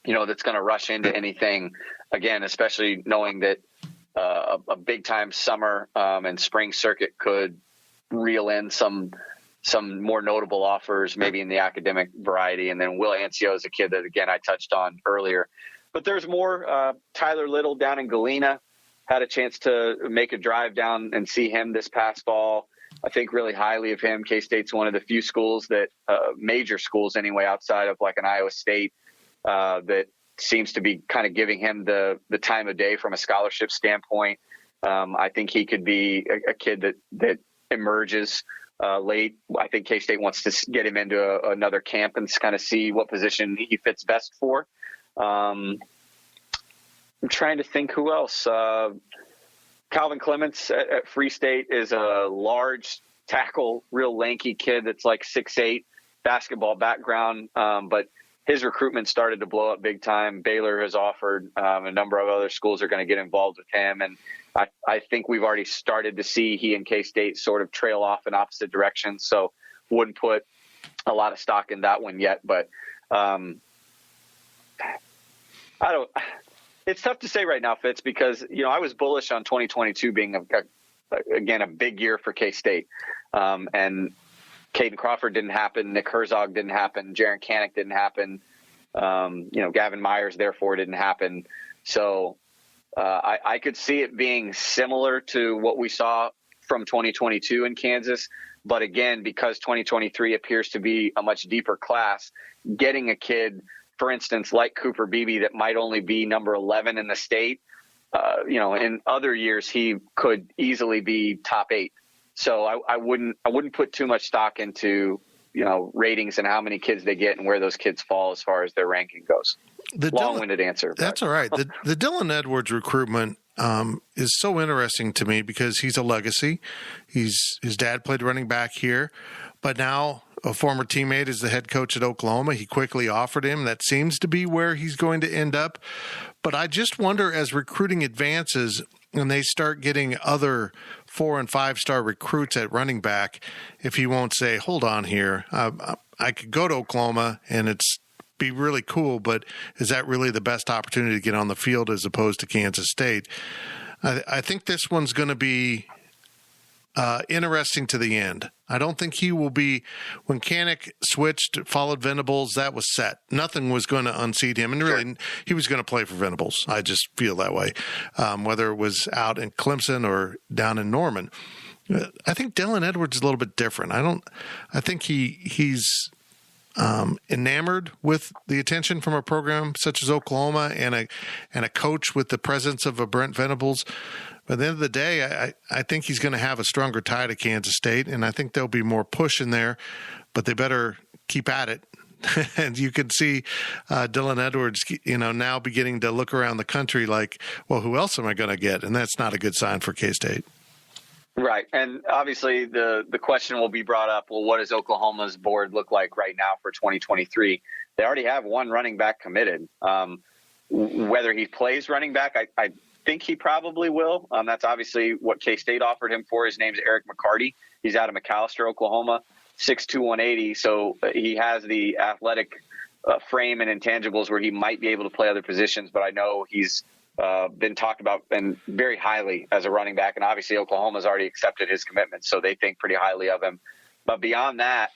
that's going to rush into anything, again, especially knowing that a big-time summer and spring circuit could reel in some more notable offers, maybe in the academic variety. And then Will Ancio is a kid that, again, I touched on earlier. But there's more. Tyler Little down in Galena, had a chance to make a drive down and see him this past fall. I think really highly of him. K-State's one of the few schools that, major schools anyway, outside of like an Iowa State, that seems to be kind of giving him the time of day from a scholarship standpoint. I think he could be a kid that emerges late. I think K-State wants to get him into another camp and kind of see what position he fits best for. I'm trying to think who else. Calvin Clements at Free State is a large tackle, real lanky kid that's like 6'8", basketball background, but his recruitment started to blow up big time. Baylor has offered, a number of other schools are going to get involved with him, and I think we've already started to see he and K-State sort of trail off in opposite directions, so wouldn't put a lot of stock in that one yet, but it's tough to say right now, Fitz, because, I was bullish on 2022 being, again, a big year for K-State. And Caden Crawford didn't happen. Nick Herzog didn't happen. Jaron Canick didn't happen. Gavin Myers, therefore, didn't happen. So I could see it being similar to what we saw from 2022 in Kansas. But again, because 2023 appears to be a much deeper class, getting a kid, for instance, like Cooper Beebe, that might only be number 11 in the state, in other years, he could easily be top 8. So I wouldn't put too much stock into, ratings and how many kids they get and where those kids fall as far as their ranking goes. Long-winded answer. That's all right. The Dylan Edwards recruitment is so interesting to me because he's a legacy. His dad played running back here, but now a former teammate is the head coach at Oklahoma. He quickly offered him. That seems to be where he's going to end up. But I just wonder, as recruiting advances and they start getting other 4- and 5-star recruits at running back, if he won't say, hold on here, I could go to Oklahoma and it's be really cool, but is that really the best opportunity to get on the field as opposed to Kansas State? I think this one's going to be interesting to the end. I don't think he will be. When Canick switched, followed Venables, that was set. Nothing was going to unseat him, and really, he was going to play for Venables. I just feel that way, whether it was out in Clemson or down in Norman. I think Dylan Edwards is a little bit different. I think he's enamored with the attention from a program such as Oklahoma and a coach with the presence of a Brent Venables. But at the end of the day, I think he's going to have a stronger tie to Kansas State, and I think there'll be more push in there, but they better keep at it. And you could see Dylan Edwards, now beginning to look around the country like, well, who else am I going to get? And that's not a good sign for K-State. Right. And obviously the question will be brought up, well, what does Oklahoma's board look like right now for 2023? They already have one running back committed. Whether he plays running back, I think he probably will. That's obviously what K-State offered him for. His name's Eric McCarty. He's out of McAlester, Oklahoma, 6'2", 180. So he has the athletic frame and intangibles where he might be able to play other positions, but I know he's been talked about and very highly as a running back. And obviously Oklahoma's already accepted his commitment, so they think pretty highly of him. But beyond that,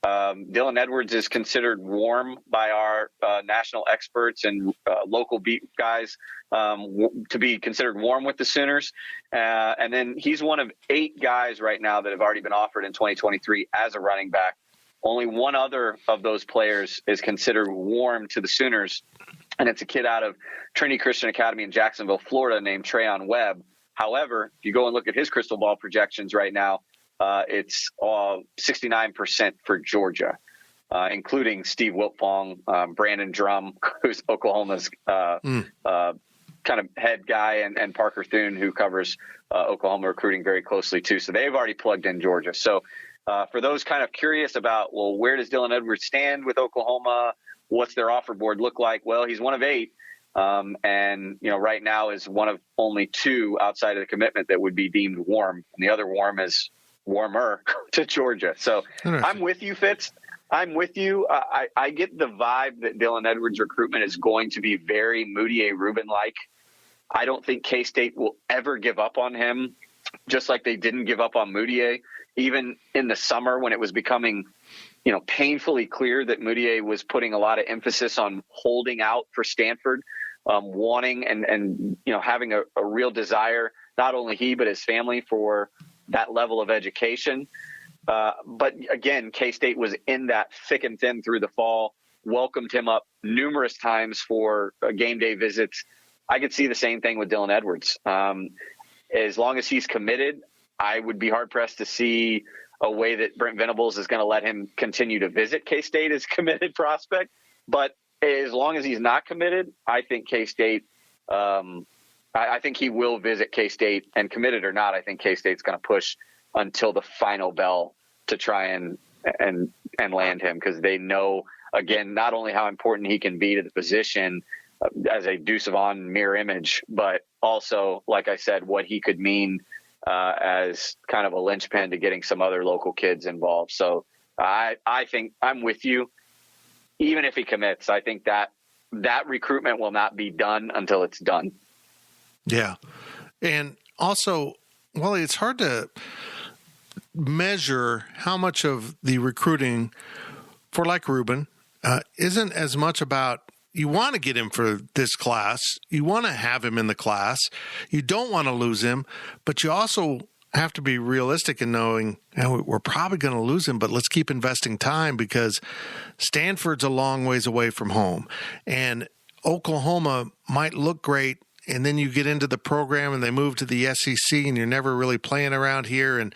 Dylan Edwards is considered warm by our national experts and local beat guys to be considered warm with the Sooners. And then he's one of 8 guys right now that have already been offered in 2023 as a running back. Only one other of those players is considered warm to the Sooners, and it's a kid out of Trinity Christian Academy in Jacksonville, Florida, named Treyon Webb. However, if you go and look at his crystal ball projections right now, it's 69% for Georgia, including Steve Wiltfong, Brandon Drum, who's Oklahoma's kind of head guy, and Parker Thune, who covers Oklahoma recruiting very closely too. So they've already plugged in Georgia. So for those kind of curious about, well, where does Dylan Edwards stand with Oklahoma? What's their offer board look like? Well, he's one of 8. And, right now is one of only 2 outside of the commitment that would be deemed warm. And the other warm is warmer to Georgia. So I'm with you, Fitz. I'm with you. I get the vibe that Dylan Edwards' recruitment is going to be very Moutier-Rubin-like. I don't think K-State will ever give up on him, just like they didn't give up on Moutier. Even in the summer when it was becoming, painfully clear that Moutier was putting a lot of emphasis on holding out for Stanford, wanting and having a real desire, not only he but his family, for that level of education. But again, K-State was in that thick and thin through the fall, welcomed him up numerous times for game day visits. I could see the same thing with Dylan Edwards. As long as he's committed, I would be hard-pressed to see a way that Brent Venables is going to let him continue to visit K-State as committed prospect. But as long as he's not committed, I think K-State I think he will visit K-State, and committed or not, I think K-State's going to push until the final bell to try and land him, because they know, again, not only how important he can be to the position as a Deuce Vaughn mirror image, but also, like I said, what he could mean as kind of a linchpin to getting some other local kids involved. So I think I'm with you. Even if he commits, I think that recruitment will not be done until it's done. Yeah. And also, Wally, it's hard to measure how much of the recruiting for like Ruben isn't as much about you want to get him for this class. You want to have him in the class. You don't want to lose him, but you also have to be realistic in knowing we're probably going to lose him, but let's keep investing time because Stanford's a long ways away from home, and Oklahoma might look great. And then you get into the program and they move to the SEC and you're never really playing around here. And,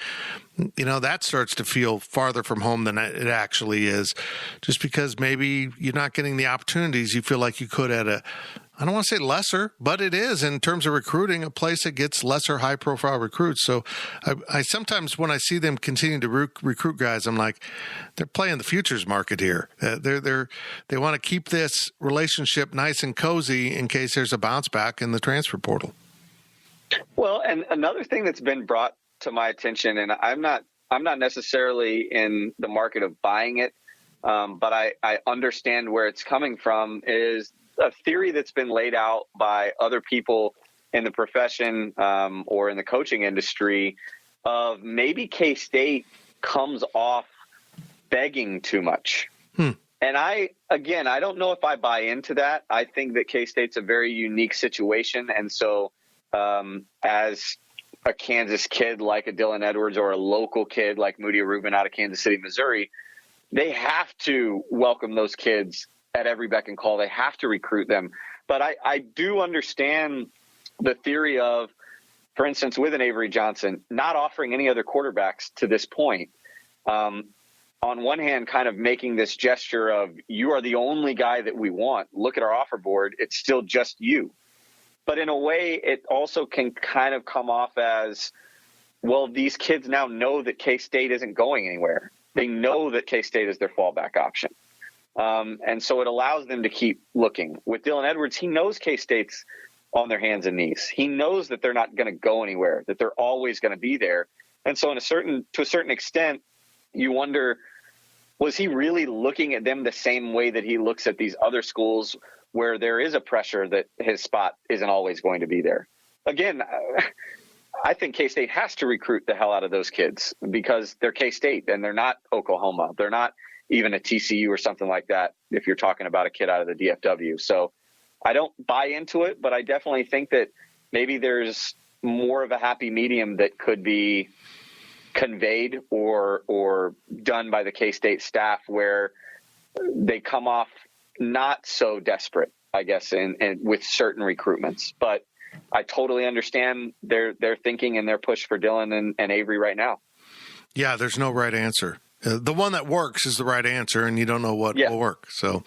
that starts to feel farther from home than it actually is, just because maybe you're not getting the opportunities you feel like you could at I don't want to say lesser, but it is in terms of recruiting, a place that gets lesser high profile recruits. So I sometimes, when I see them continue to recruit guys, I'm like, they're playing the futures market here. They want to keep this relationship nice and cozy in case there's a bounce back in the transfer portal. Well, and another thing that's been brought to my attention, and I'm not necessarily in the market of buying it, but I understand where it's coming from, is a theory that's been laid out by other people in the profession or in the coaching industry of maybe K-State comes off begging too much. And I don't know if I buy into that. I think that K-State's a very unique situation. And so as a Kansas kid like a Dylan Edwards or a local kid like Moody Rubin out of Kansas City, Missouri, they have to welcome those kids at every beck and call. They have to recruit them. But I do understand the theory of, for instance, with an Avery Johnson, not offering any other quarterbacks to this point. On one hand, kind of making this gesture of, you are the only guy that we want. Look at our offer board. It's still just you. But in a way, it also can kind of come off as, well, these kids now know that K-State isn't going anywhere. They know that K-State is their fallback option. And so it allows them to keep looking. With Dylan Edwards, he knows K-State's on their hands and knees. He knows that they're not going to go anywhere, that they're always going to be there. And so to a certain extent, you wonder, was he really looking at them the same way that he looks at these other schools where there is a pressure that his spot isn't always going to be there? Again, I think K-State has to recruit the hell out of those kids because they're K-State and they're not Oklahoma. They're not even a TCU or something like that if you're talking about a kid out of the DFW. So I don't buy into it, but I definitely think that maybe there's more of a happy medium that could be conveyed or done by the K-State staff where they come off not so desperate, I guess, and with certain recruitments. But I totally understand their thinking and their push for Dylan and Avery right now. Yeah, there's no right answer. The one that works is the right answer, and you don't know what will work. So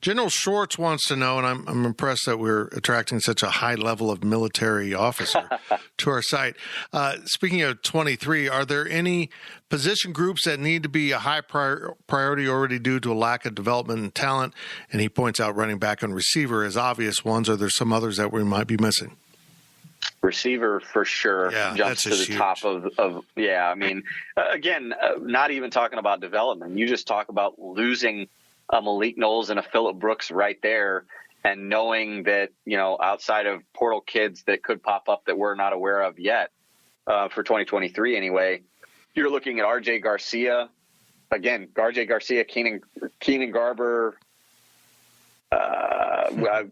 General Schwartz wants to know, and I'm impressed that we're attracting such a high level of military officer to our site. Speaking of 23, are there any position groups that need to be a high priority already due to a lack of development and talent? And he points out running back and receiver as obvious ones. Are there some others that we might be missing? Receiver for sure jumps to the huge top of I mean, again, not even talking about development. You just talk about losing a Malik Knowles and a Phillip Brooks right there, and knowing that, outside of portal kids that could pop up that we're not aware of yet for 2023 anyway, you're looking at RJ Garcia. Again, RJ Garcia, Keenan Garber.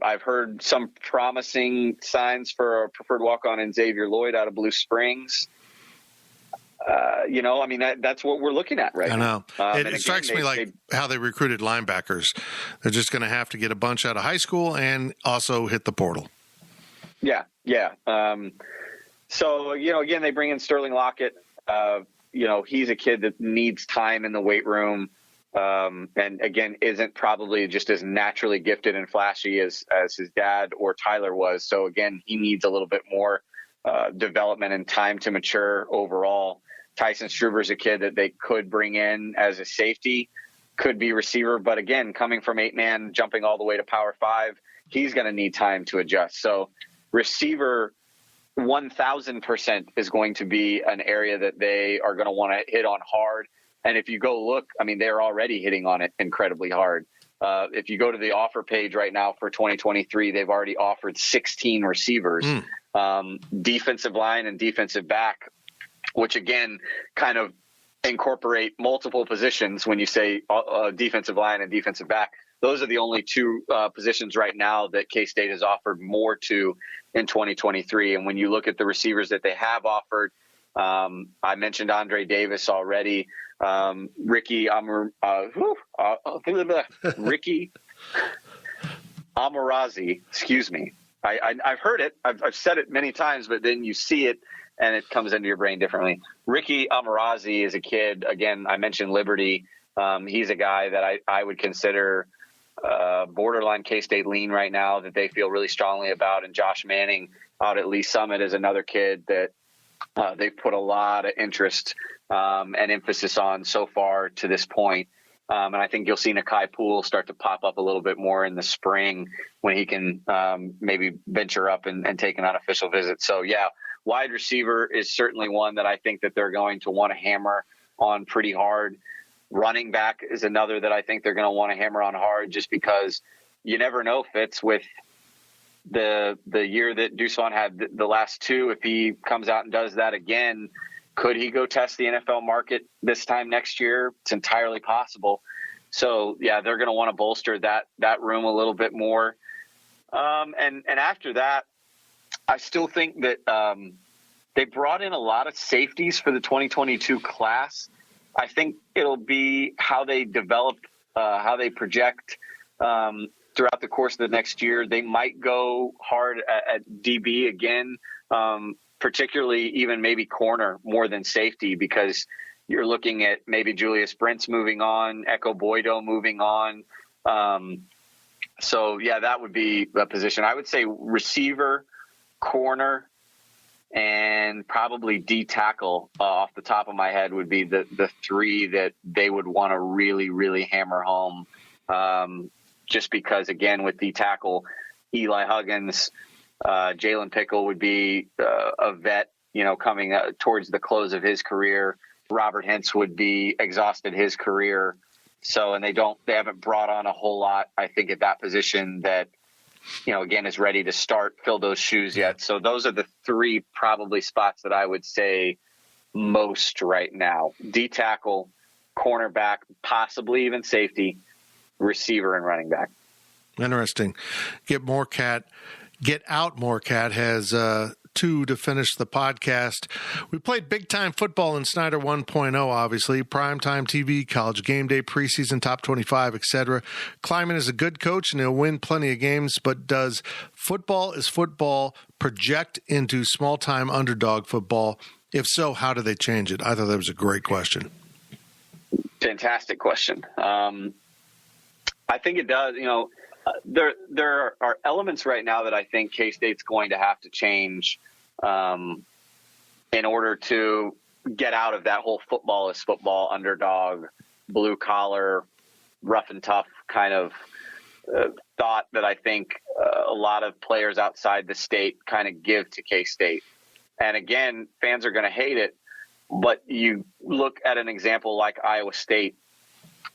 I've heard some promising signs for a preferred walk-on in Xavier Lloyd out of Blue Springs. That's what we're looking at right now. I know. It strikes me like how they recruited linebackers. They're just going to have to get a bunch out of high school and also hit the portal. Yeah. So, again, they bring in Sterling Lockett. He's a kid that needs time in the weight room. And again, isn't probably just as naturally gifted and flashy as his dad or Tyler was. So again, he needs a little bit more development and time to mature overall. Tyson Struber's a kid that they could bring in as a safety, could be receiver, but again, coming from 8-man, jumping all the way to Power 5, he's going to need time to adjust. So receiver 1,000% is going to be an area that they are going to want to hit on hard. And if you go look, they're already hitting on it incredibly hard. If you go to the offer page right now for 2023, they've already offered 16 receivers, defensive line and defensive back, which again kind of incorporate multiple positions. When you say defensive line and defensive back, those are the only two positions right now that K-State has offered more to in 2023. And when you look at the receivers that they have offered, I mentioned Andre Davis already. Ricky Amarazi, excuse me. I've heard it. I've said it many times, but then you see it and it comes into your brain differently. Ricky Amarazi is a kid. Again, I mentioned Liberty. He's a guy that I would consider borderline K-State lean right now, that they feel really strongly about. And Josh Manning out at Lee Summit is another kid that they've put a lot of interest and emphasis on so far to this point. And I think you'll see Nakai Poole start to pop up a little bit more in the spring when he can maybe venture up and take an unofficial visit. So, yeah, wide receiver is certainly one that I think that they're going to want to hammer on pretty hard. Running back is another that I think they're going to want to hammer on hard, just because you never know, Fitz, with the year that Dusson had the last two. If he comes out and does that again, could he go test the NFL market this time next year? It's entirely possible. So yeah, they're going to want to bolster that room a little bit more. And after that, I still think that they brought in a lot of safeties for the 2022 class. I think it'll be how they develop, how they project throughout the course of the next year. They might go hard at DB again, particularly even maybe corner more than safety, because you're looking at maybe Julius Brents moving on, Echo Boydo moving on. So, yeah, that would be a position. I would say receiver, corner, and probably D tackle off the top of my head would be the three that they would want to really, really hammer home. Just because, again, with D tackle, Eli Huggins, Jalen Pickle would be a vet, coming towards the close of his career. Robert Hintz would be exhausted his career. So, and they haven't brought on a whole lot, I think, at that position that, again, is ready to fill those shoes yet. So those are the three probably spots that I would say most right now: D tackle, cornerback, possibly even safety, receiver, and running back. Interesting. Get Out Morecat has two to finish the podcast. We played big time football in Snyder 1.0, obviously, primetime TV, college game day, preseason, top 25, etc. Kleiman is a good coach and he'll win plenty of games, but does football is football project into small time underdog football? If so, how do they change it? I thought that was a great question. Fantastic question. I think it does. There are elements right now that I think K-State's going to have to change in order to get out of that whole football is football, underdog, blue collar, rough and tough kind of thought that I think a lot of players outside the state kind of give to K-State. And again, fans are going to hate it, but you look at an example like Iowa State,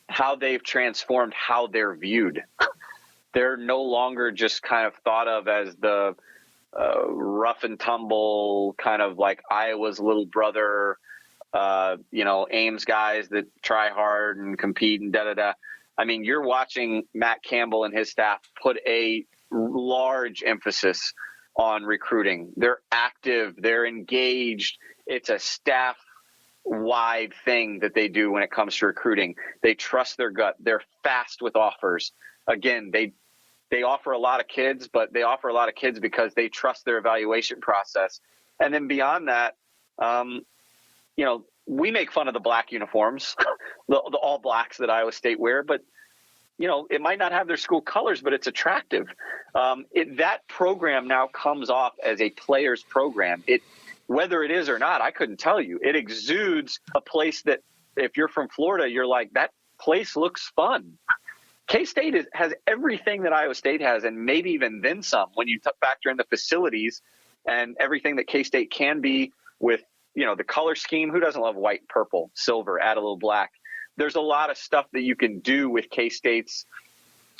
how they've transformed how they're viewed. They're no longer just kind of thought of as the rough and tumble kind of like Iowa's little brother, Ames guys that try hard and compete and da-da-da. I mean, you're watching Matt Campbell and his staff put a large emphasis on recruiting. They're active. They're engaged. It's a staff wide thing that they do when it comes to recruiting. They trust their gut. They're fast with offers. Again, they offer a lot of kids, but they offer a lot of kids because they trust their evaluation process. And then beyond that, we make fun of the black uniforms, the all blacks that Iowa State wear, but it might not have their school colors, but it's attractive. That program now comes off as a player's program. Whether it is or not, I couldn't tell you. It exudes a place that if you're from Florida, you're like, that place looks fun. K-State has everything that Iowa State has, and maybe even then some when you factor in the facilities and everything that K-State can be with, the color scheme. Who doesn't love white, purple, silver, add a little black? There's a lot of stuff that you can do with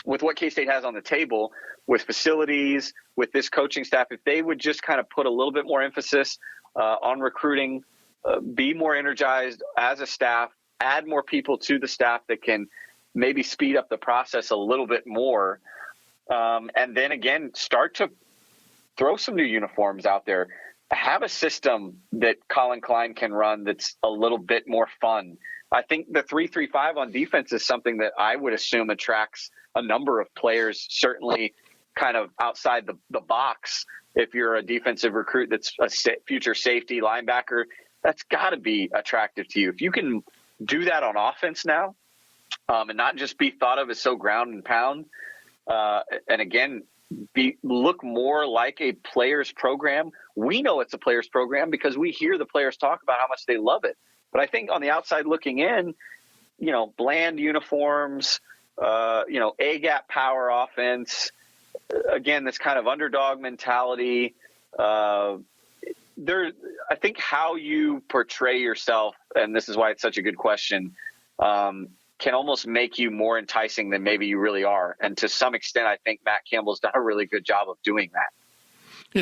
with what K-State has on the table, with facilities, with this coaching staff. If they would just kind of put a little bit more emphasis on recruiting, be more energized as a staff, add more people to the staff that can maybe speed up the process a little bit more. And then again, start to throw some new uniforms out there. Have a system that Colin Klein can run that's a little bit more fun. I think the 3-3-5 on defense is something that I would assume attracts a number of players, certainly kind of outside the box. If you're a defensive recruit that's a future safety linebacker, that's got to be attractive to you. If you can do that on offense now, and not just be thought of as so ground and pound, and again, look more like a player's program. We know it's a player's program because we hear the players talk about how much they love it. But I think on the outside looking in, bland uniforms, A-gap power offense, again, this kind of underdog mentality. I think how you portray yourself, and this is why it's such a good question, can almost make you more enticing than maybe you really are. And to some extent, I think Matt Campbell's done a really good job of doing that.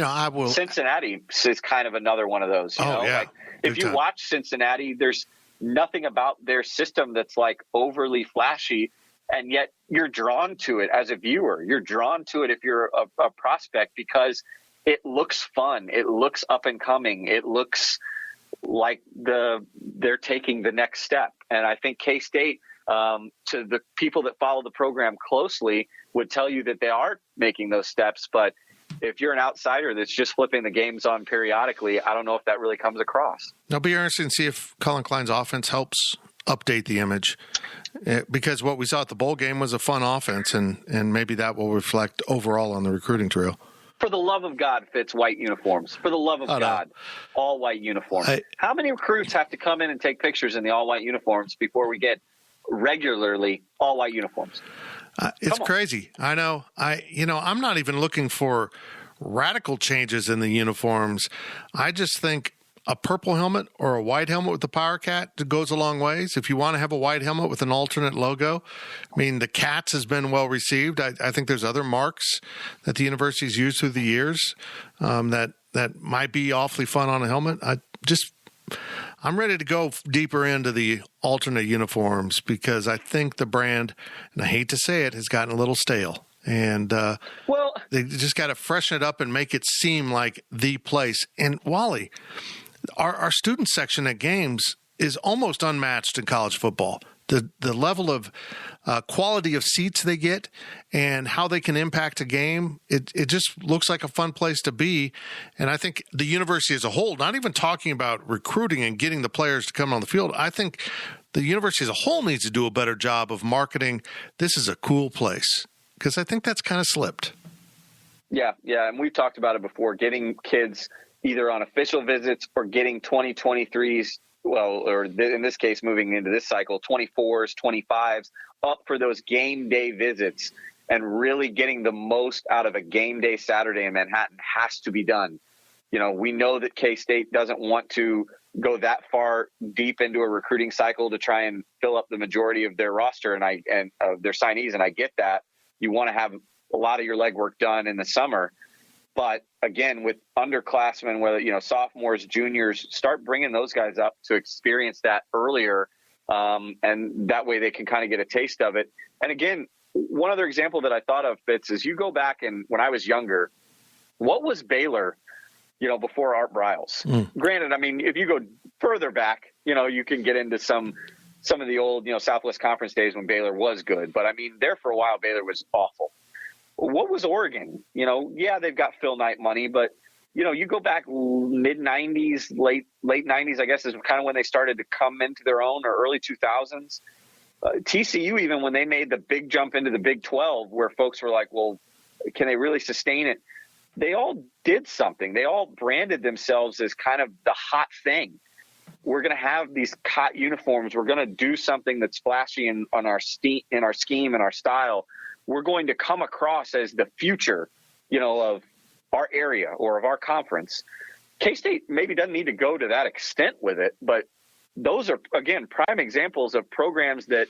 I will. Cincinnati is kind of another one of those. Yeah. Like if you watch Cincinnati, there's nothing about their system that's like overly flashy, and yet you're drawn to it as a viewer. You're drawn to it if you're a prospect because it looks fun. It looks up and coming. It looks like they're taking the next step. And I think K-State, to the people that follow the program closely, would tell you that they are making those steps. But if you're an outsider that's just flipping the games on periodically, I don't know if that really comes across. It'll be interesting to see if Colin Klein's offense helps update the image, because what we saw at the bowl game was a fun offense, and maybe that will reflect overall on the recruiting trail. For the love of God, Fitz, white uniforms. For the love of God, all white uniforms. How many recruits have to come in and take pictures in the all white uniforms before we get regularly all white uniforms? It's crazy. I know. I'm not even looking for radical changes in the uniforms. I just think a purple helmet or a white helmet with the Powercat goes a long ways. If you want to have a white helmet with an alternate logo, I mean, the Cats has been well received. I think there's other marks that the university's used through the years that might be awfully fun on a helmet. I'm ready to go deeper into the alternate uniforms because I think the brand, and I hate to say it, has gotten a little stale. And they just got to freshen it up and make it seem like the place. And Wally, our student section at games is almost unmatched in college football. The level of quality of seats they get and how they can impact a game, it just looks like a fun place to be. And I think the university as a whole, not even talking about recruiting and getting the players to come on the field, I think the university as a whole needs to do a better job of marketing. This is a cool place, because I think that's kind of slipped. Yeah, and we've talked about it before, getting kids either on official visits or getting 2023s, or in this case, moving into this cycle, 24s, 25s, up for those game day visits, and really getting the most out of a game day Saturday in Manhattan has to be done. We know that K-State doesn't want to go that far deep into a recruiting cycle to try and fill up the majority of their roster and of their signees, and I get that. You want to have a lot of your legwork done in the summer. But again, with underclassmen, whether, sophomores, juniors, start bringing those guys up to experience that earlier. And that way they can kind of get a taste of it. And again, one other example that I thought of, Fitz, is you go back and when I was younger, what was Baylor, before Art Briles? Granted, I mean, if you go further back, you can get into some of the old, Southwest Conference days when Baylor was good. But, I mean, there for a while, Baylor was awful. What was Oregon? Yeah, they've got Phil Knight money, but, you go back mid-'90s, late '90s, I guess, is kind of when they started to come into their own, or early 2000s. TCU, even when they made the big jump into the Big 12, where folks were like, well, can they really sustain it? They all did something. They all branded themselves as kind of the hot thing. We're going to have these hot uniforms. We're going to do something that's flashy in our scheme and our style. We're going to come across as the future, of our area or of our conference. K-State maybe doesn't need to go to that extent with it, but those are, again, prime examples of programs that,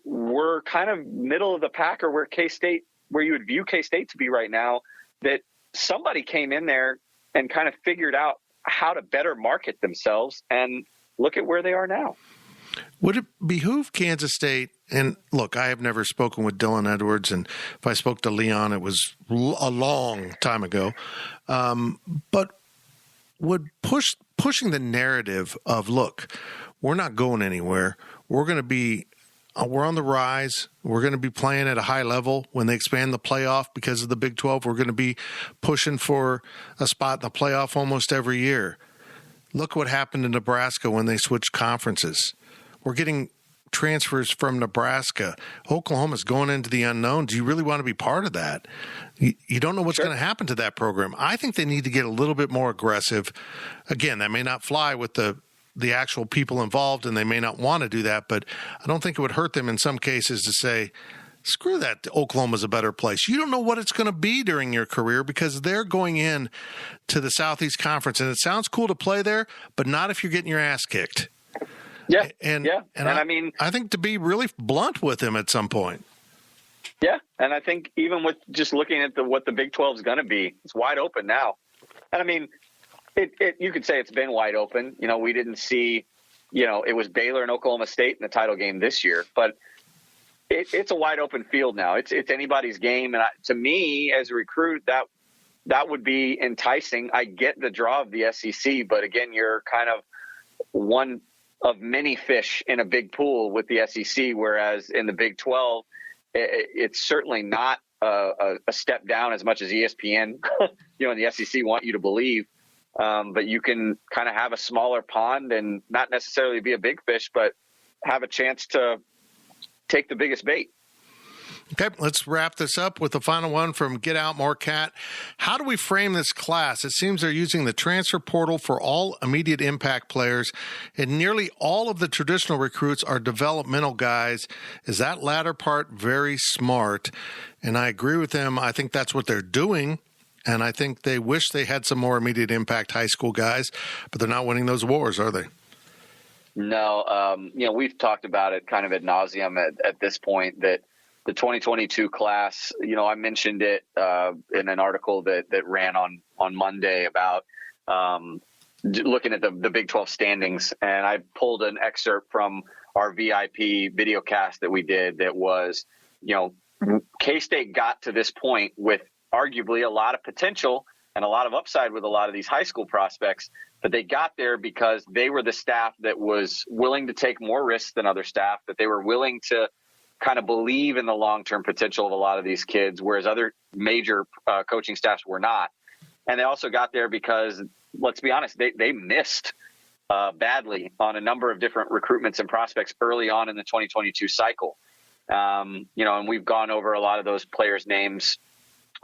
were kind of middle of the pack, or where you would view K-State to be right now, that somebody came in there and kind of figured out how to better market themselves, and look at where they are now. Would it behoove Kansas State, and look, I have never spoken with Dylan Edwards, and if I spoke to Leon, it was a long time ago, but would pushing the narrative of, look, we're not going anywhere. We're on the rise. We're going to be playing at a high level. When they expand the playoff because of the Big 12, we're going to be pushing for a spot in the playoff almost every year. Look what happened in Nebraska when they switched conferences. We're getting transfers from Nebraska. Oklahoma's going into the unknown. Do you really want to be part of that? You don't know what's going to happen to that program. I think they need to get a little bit more aggressive. Again, that may not fly with the actual people involved, and they may not want to do that, but I don't think it would hurt them in some cases to say, screw that, Oklahoma's a better place. You don't know what it's going to be during your career, because they're going in to the Southeast Conference, and it sounds cool to play there, but not if you're getting your ass kicked. Yeah. And I mean, I think to be really blunt with him at some point. Yeah. And I think even with just looking at what the Big 12 is going to be, it's wide open now. And I mean, you could say it's been wide open. We didn't see, it was Baylor and Oklahoma State in the title game this year, but it's a wide open field now. It's anybody's game. And to me, as a recruit, that would be enticing. I get the draw of the SEC, but again, you're kind of one of many fish in a big pool with the SEC, whereas in the Big 12, it's certainly not a step down as much as ESPN, and the SEC want you to believe. But you can kind of have a smaller pond and not necessarily be a big fish, but have a chance to take the biggest bait. Okay, let's wrap this up with the final one from Get Out More Cat. How do we frame this class? It seems they're using the transfer portal for all immediate impact players, and nearly all of the traditional recruits are developmental guys. Is that latter part very smart? And I agree with them. I think that's what they're doing, and I think they wish they had some more immediate impact high school guys, but they're not winning those wars, are they? No, we've talked about it kind of ad nauseum at this point, that the 2022 class, I mentioned it in an article that ran on Monday about looking at the Big 12 standings. And I pulled an excerpt from our VIP video cast that we did that was, K-State got to this point with arguably a lot of potential and a lot of upside with a lot of these high school prospects, but they got there because they were the staff that was willing to take more risks than other staff, that they were willing to kind of believe in the long-term potential of a lot of these kids, whereas other major coaching staffs were not. And they also got there because, let's be honest, they missed badly on a number of different recruitments and prospects early on in the 2022 cycle. And we've gone over a lot of those players' names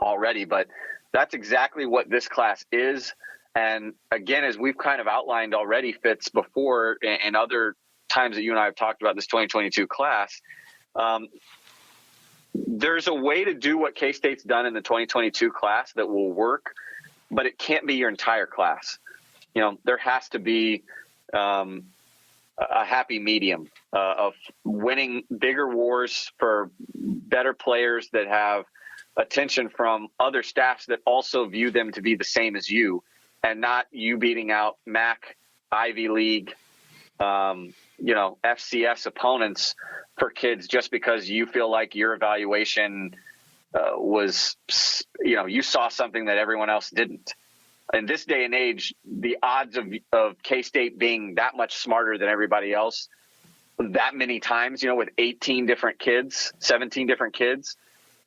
already, but that's exactly what this class is. And again, as we've kind of outlined already, Fitz, before, and other times that you and I have talked about this 2022 class, there's a way to do what K-State's done in the 2022 class that will work, but it can't be your entire class. There has to be a happy medium of winning bigger wars for better players that have attention from other staffs that also view them to be the same as you, and not you beating out MAC, Ivy League, FCS opponents for kids just because you feel like your evaluation was, you saw something that everyone else didn't. in this day and age, the odds of K-State being that much smarter than everybody else that many times, with 18 different kids, 17 different kids,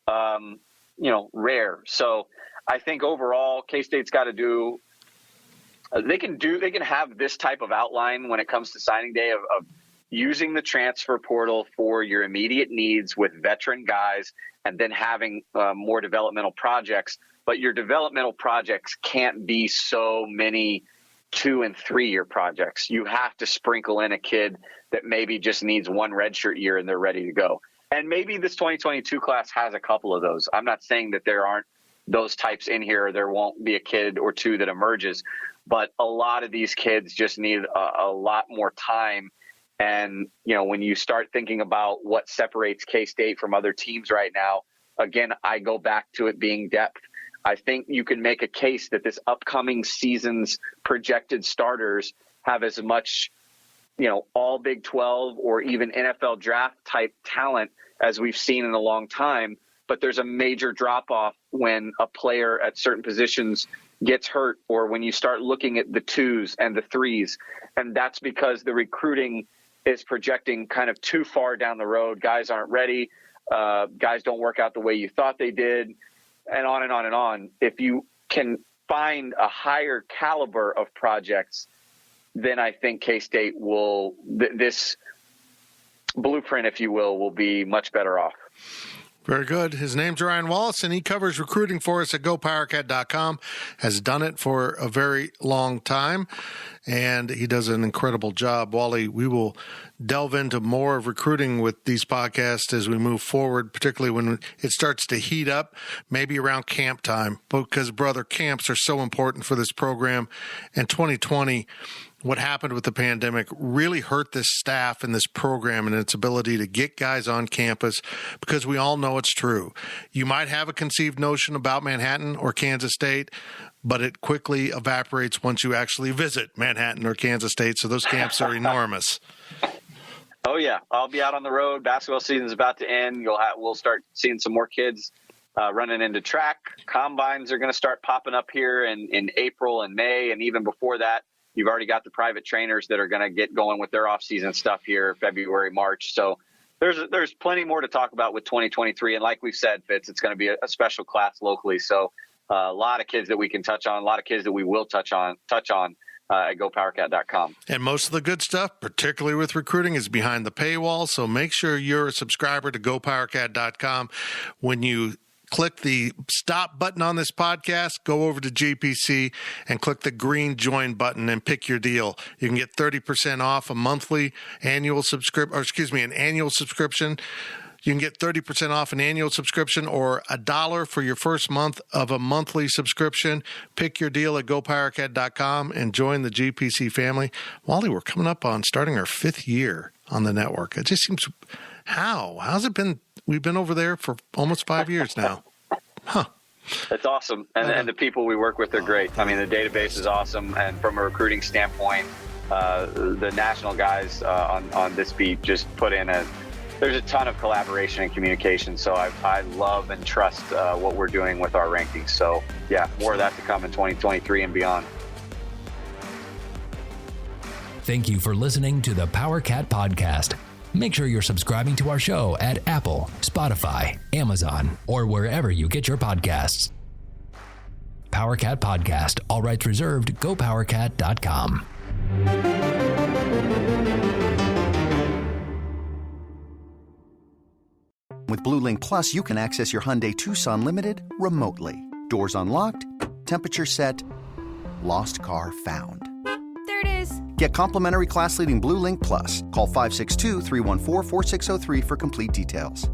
rare. So I think overall K-State's got to do, they can have this type of outline when it comes to signing day of using the transfer portal for your immediate needs with veteran guys and then having more developmental projects. But your developmental projects can't be so many 2- and 3-year projects. You have to sprinkle in a kid that maybe just needs one redshirt year and they're ready to go. And maybe this 2022 class has a couple of those. I'm not saying that there aren't those types in here. There won't be a kid or two that emerges. But a lot of these kids just need a lot more time. And, when you start thinking about what separates K-State from other teams right now, again, I go back to it being depth. I think you can make a case that this upcoming season's projected starters have as much, all Big 12 or even NFL draft type talent as we've seen in a long time. But there's a major drop off when a player at certain positions gets hurt or when you start looking at the 2s and the 3s. And that's because the recruiting is projecting kind of too far down the road. Guys aren't ready. Guys don't work out the way you thought they did. And on and on and on. If you can find a higher caliber of projects, then I think K-State will, this blueprint, if you will be much better off. Very good. His name's Ryan Wallace, and he covers recruiting for us at GoPowercat.com, has done it for a very long time, and he does an incredible job. Wally, we will delve into more of recruiting with these podcasts as we move forward, particularly when it starts to heat up, maybe around camp time, because, brother, camps are so important for this program. And 2020, what happened with the pandemic really hurt this staff and this program and its ability to get guys on campus, because we all know it's true. You might have a conceived notion about Manhattan or Kansas State, but it quickly evaporates once you actually visit Manhattan or Kansas State. So those camps are enormous. Oh, yeah. I'll be out on the road. Basketball season is about to end. We'll start seeing some more kids running into track. Combines are going to start popping up here in April and May, and even before that. You've already got the private trainers that are going to get going with their off-season stuff here, February, March. So there's plenty more to talk about with 2023. And like we've said, Fitz, it's going to be a special class locally. So a lot of kids that we can touch on, a lot of kids that we will touch on at GoPowercat.com. And most of the good stuff, particularly with recruiting, is behind the paywall. So make sure you're a subscriber to GoPowercat.com. When you click the stop button on this podcast, go over to GPC and click the green join button and pick your deal. You can get 30% off an annual subscription. You can get 30% off an annual subscription or $1 for your first month of a monthly subscription. Pick your deal at GoPowercat.com and join the GPC family. Wally, we're coming up on starting our 5th year on the network. It just seems, how's it been? We've been over there for almost 5 years now. Huh. That's awesome. And the people we work with are great. I mean, the database is awesome. And from a recruiting standpoint, the national guys on this beat just put in there's a ton of collaboration and communication. So I love and trust what we're doing with our rankings. So, yeah, more of that to come in 2023 and beyond. Thank you for listening to the Powercat Podcast. Make sure you're subscribing to our show at Apple, Spotify, Amazon, or wherever you get your podcasts. Powercat Podcast, all rights reserved, GoPowercat.com. With Blue Link Plus, you can access your Hyundai Tucson Limited remotely. Doors unlocked, temperature set, lost car found. There it is. Get complimentary class-leading Blue Link Plus. Call 562-314-4603 for complete details.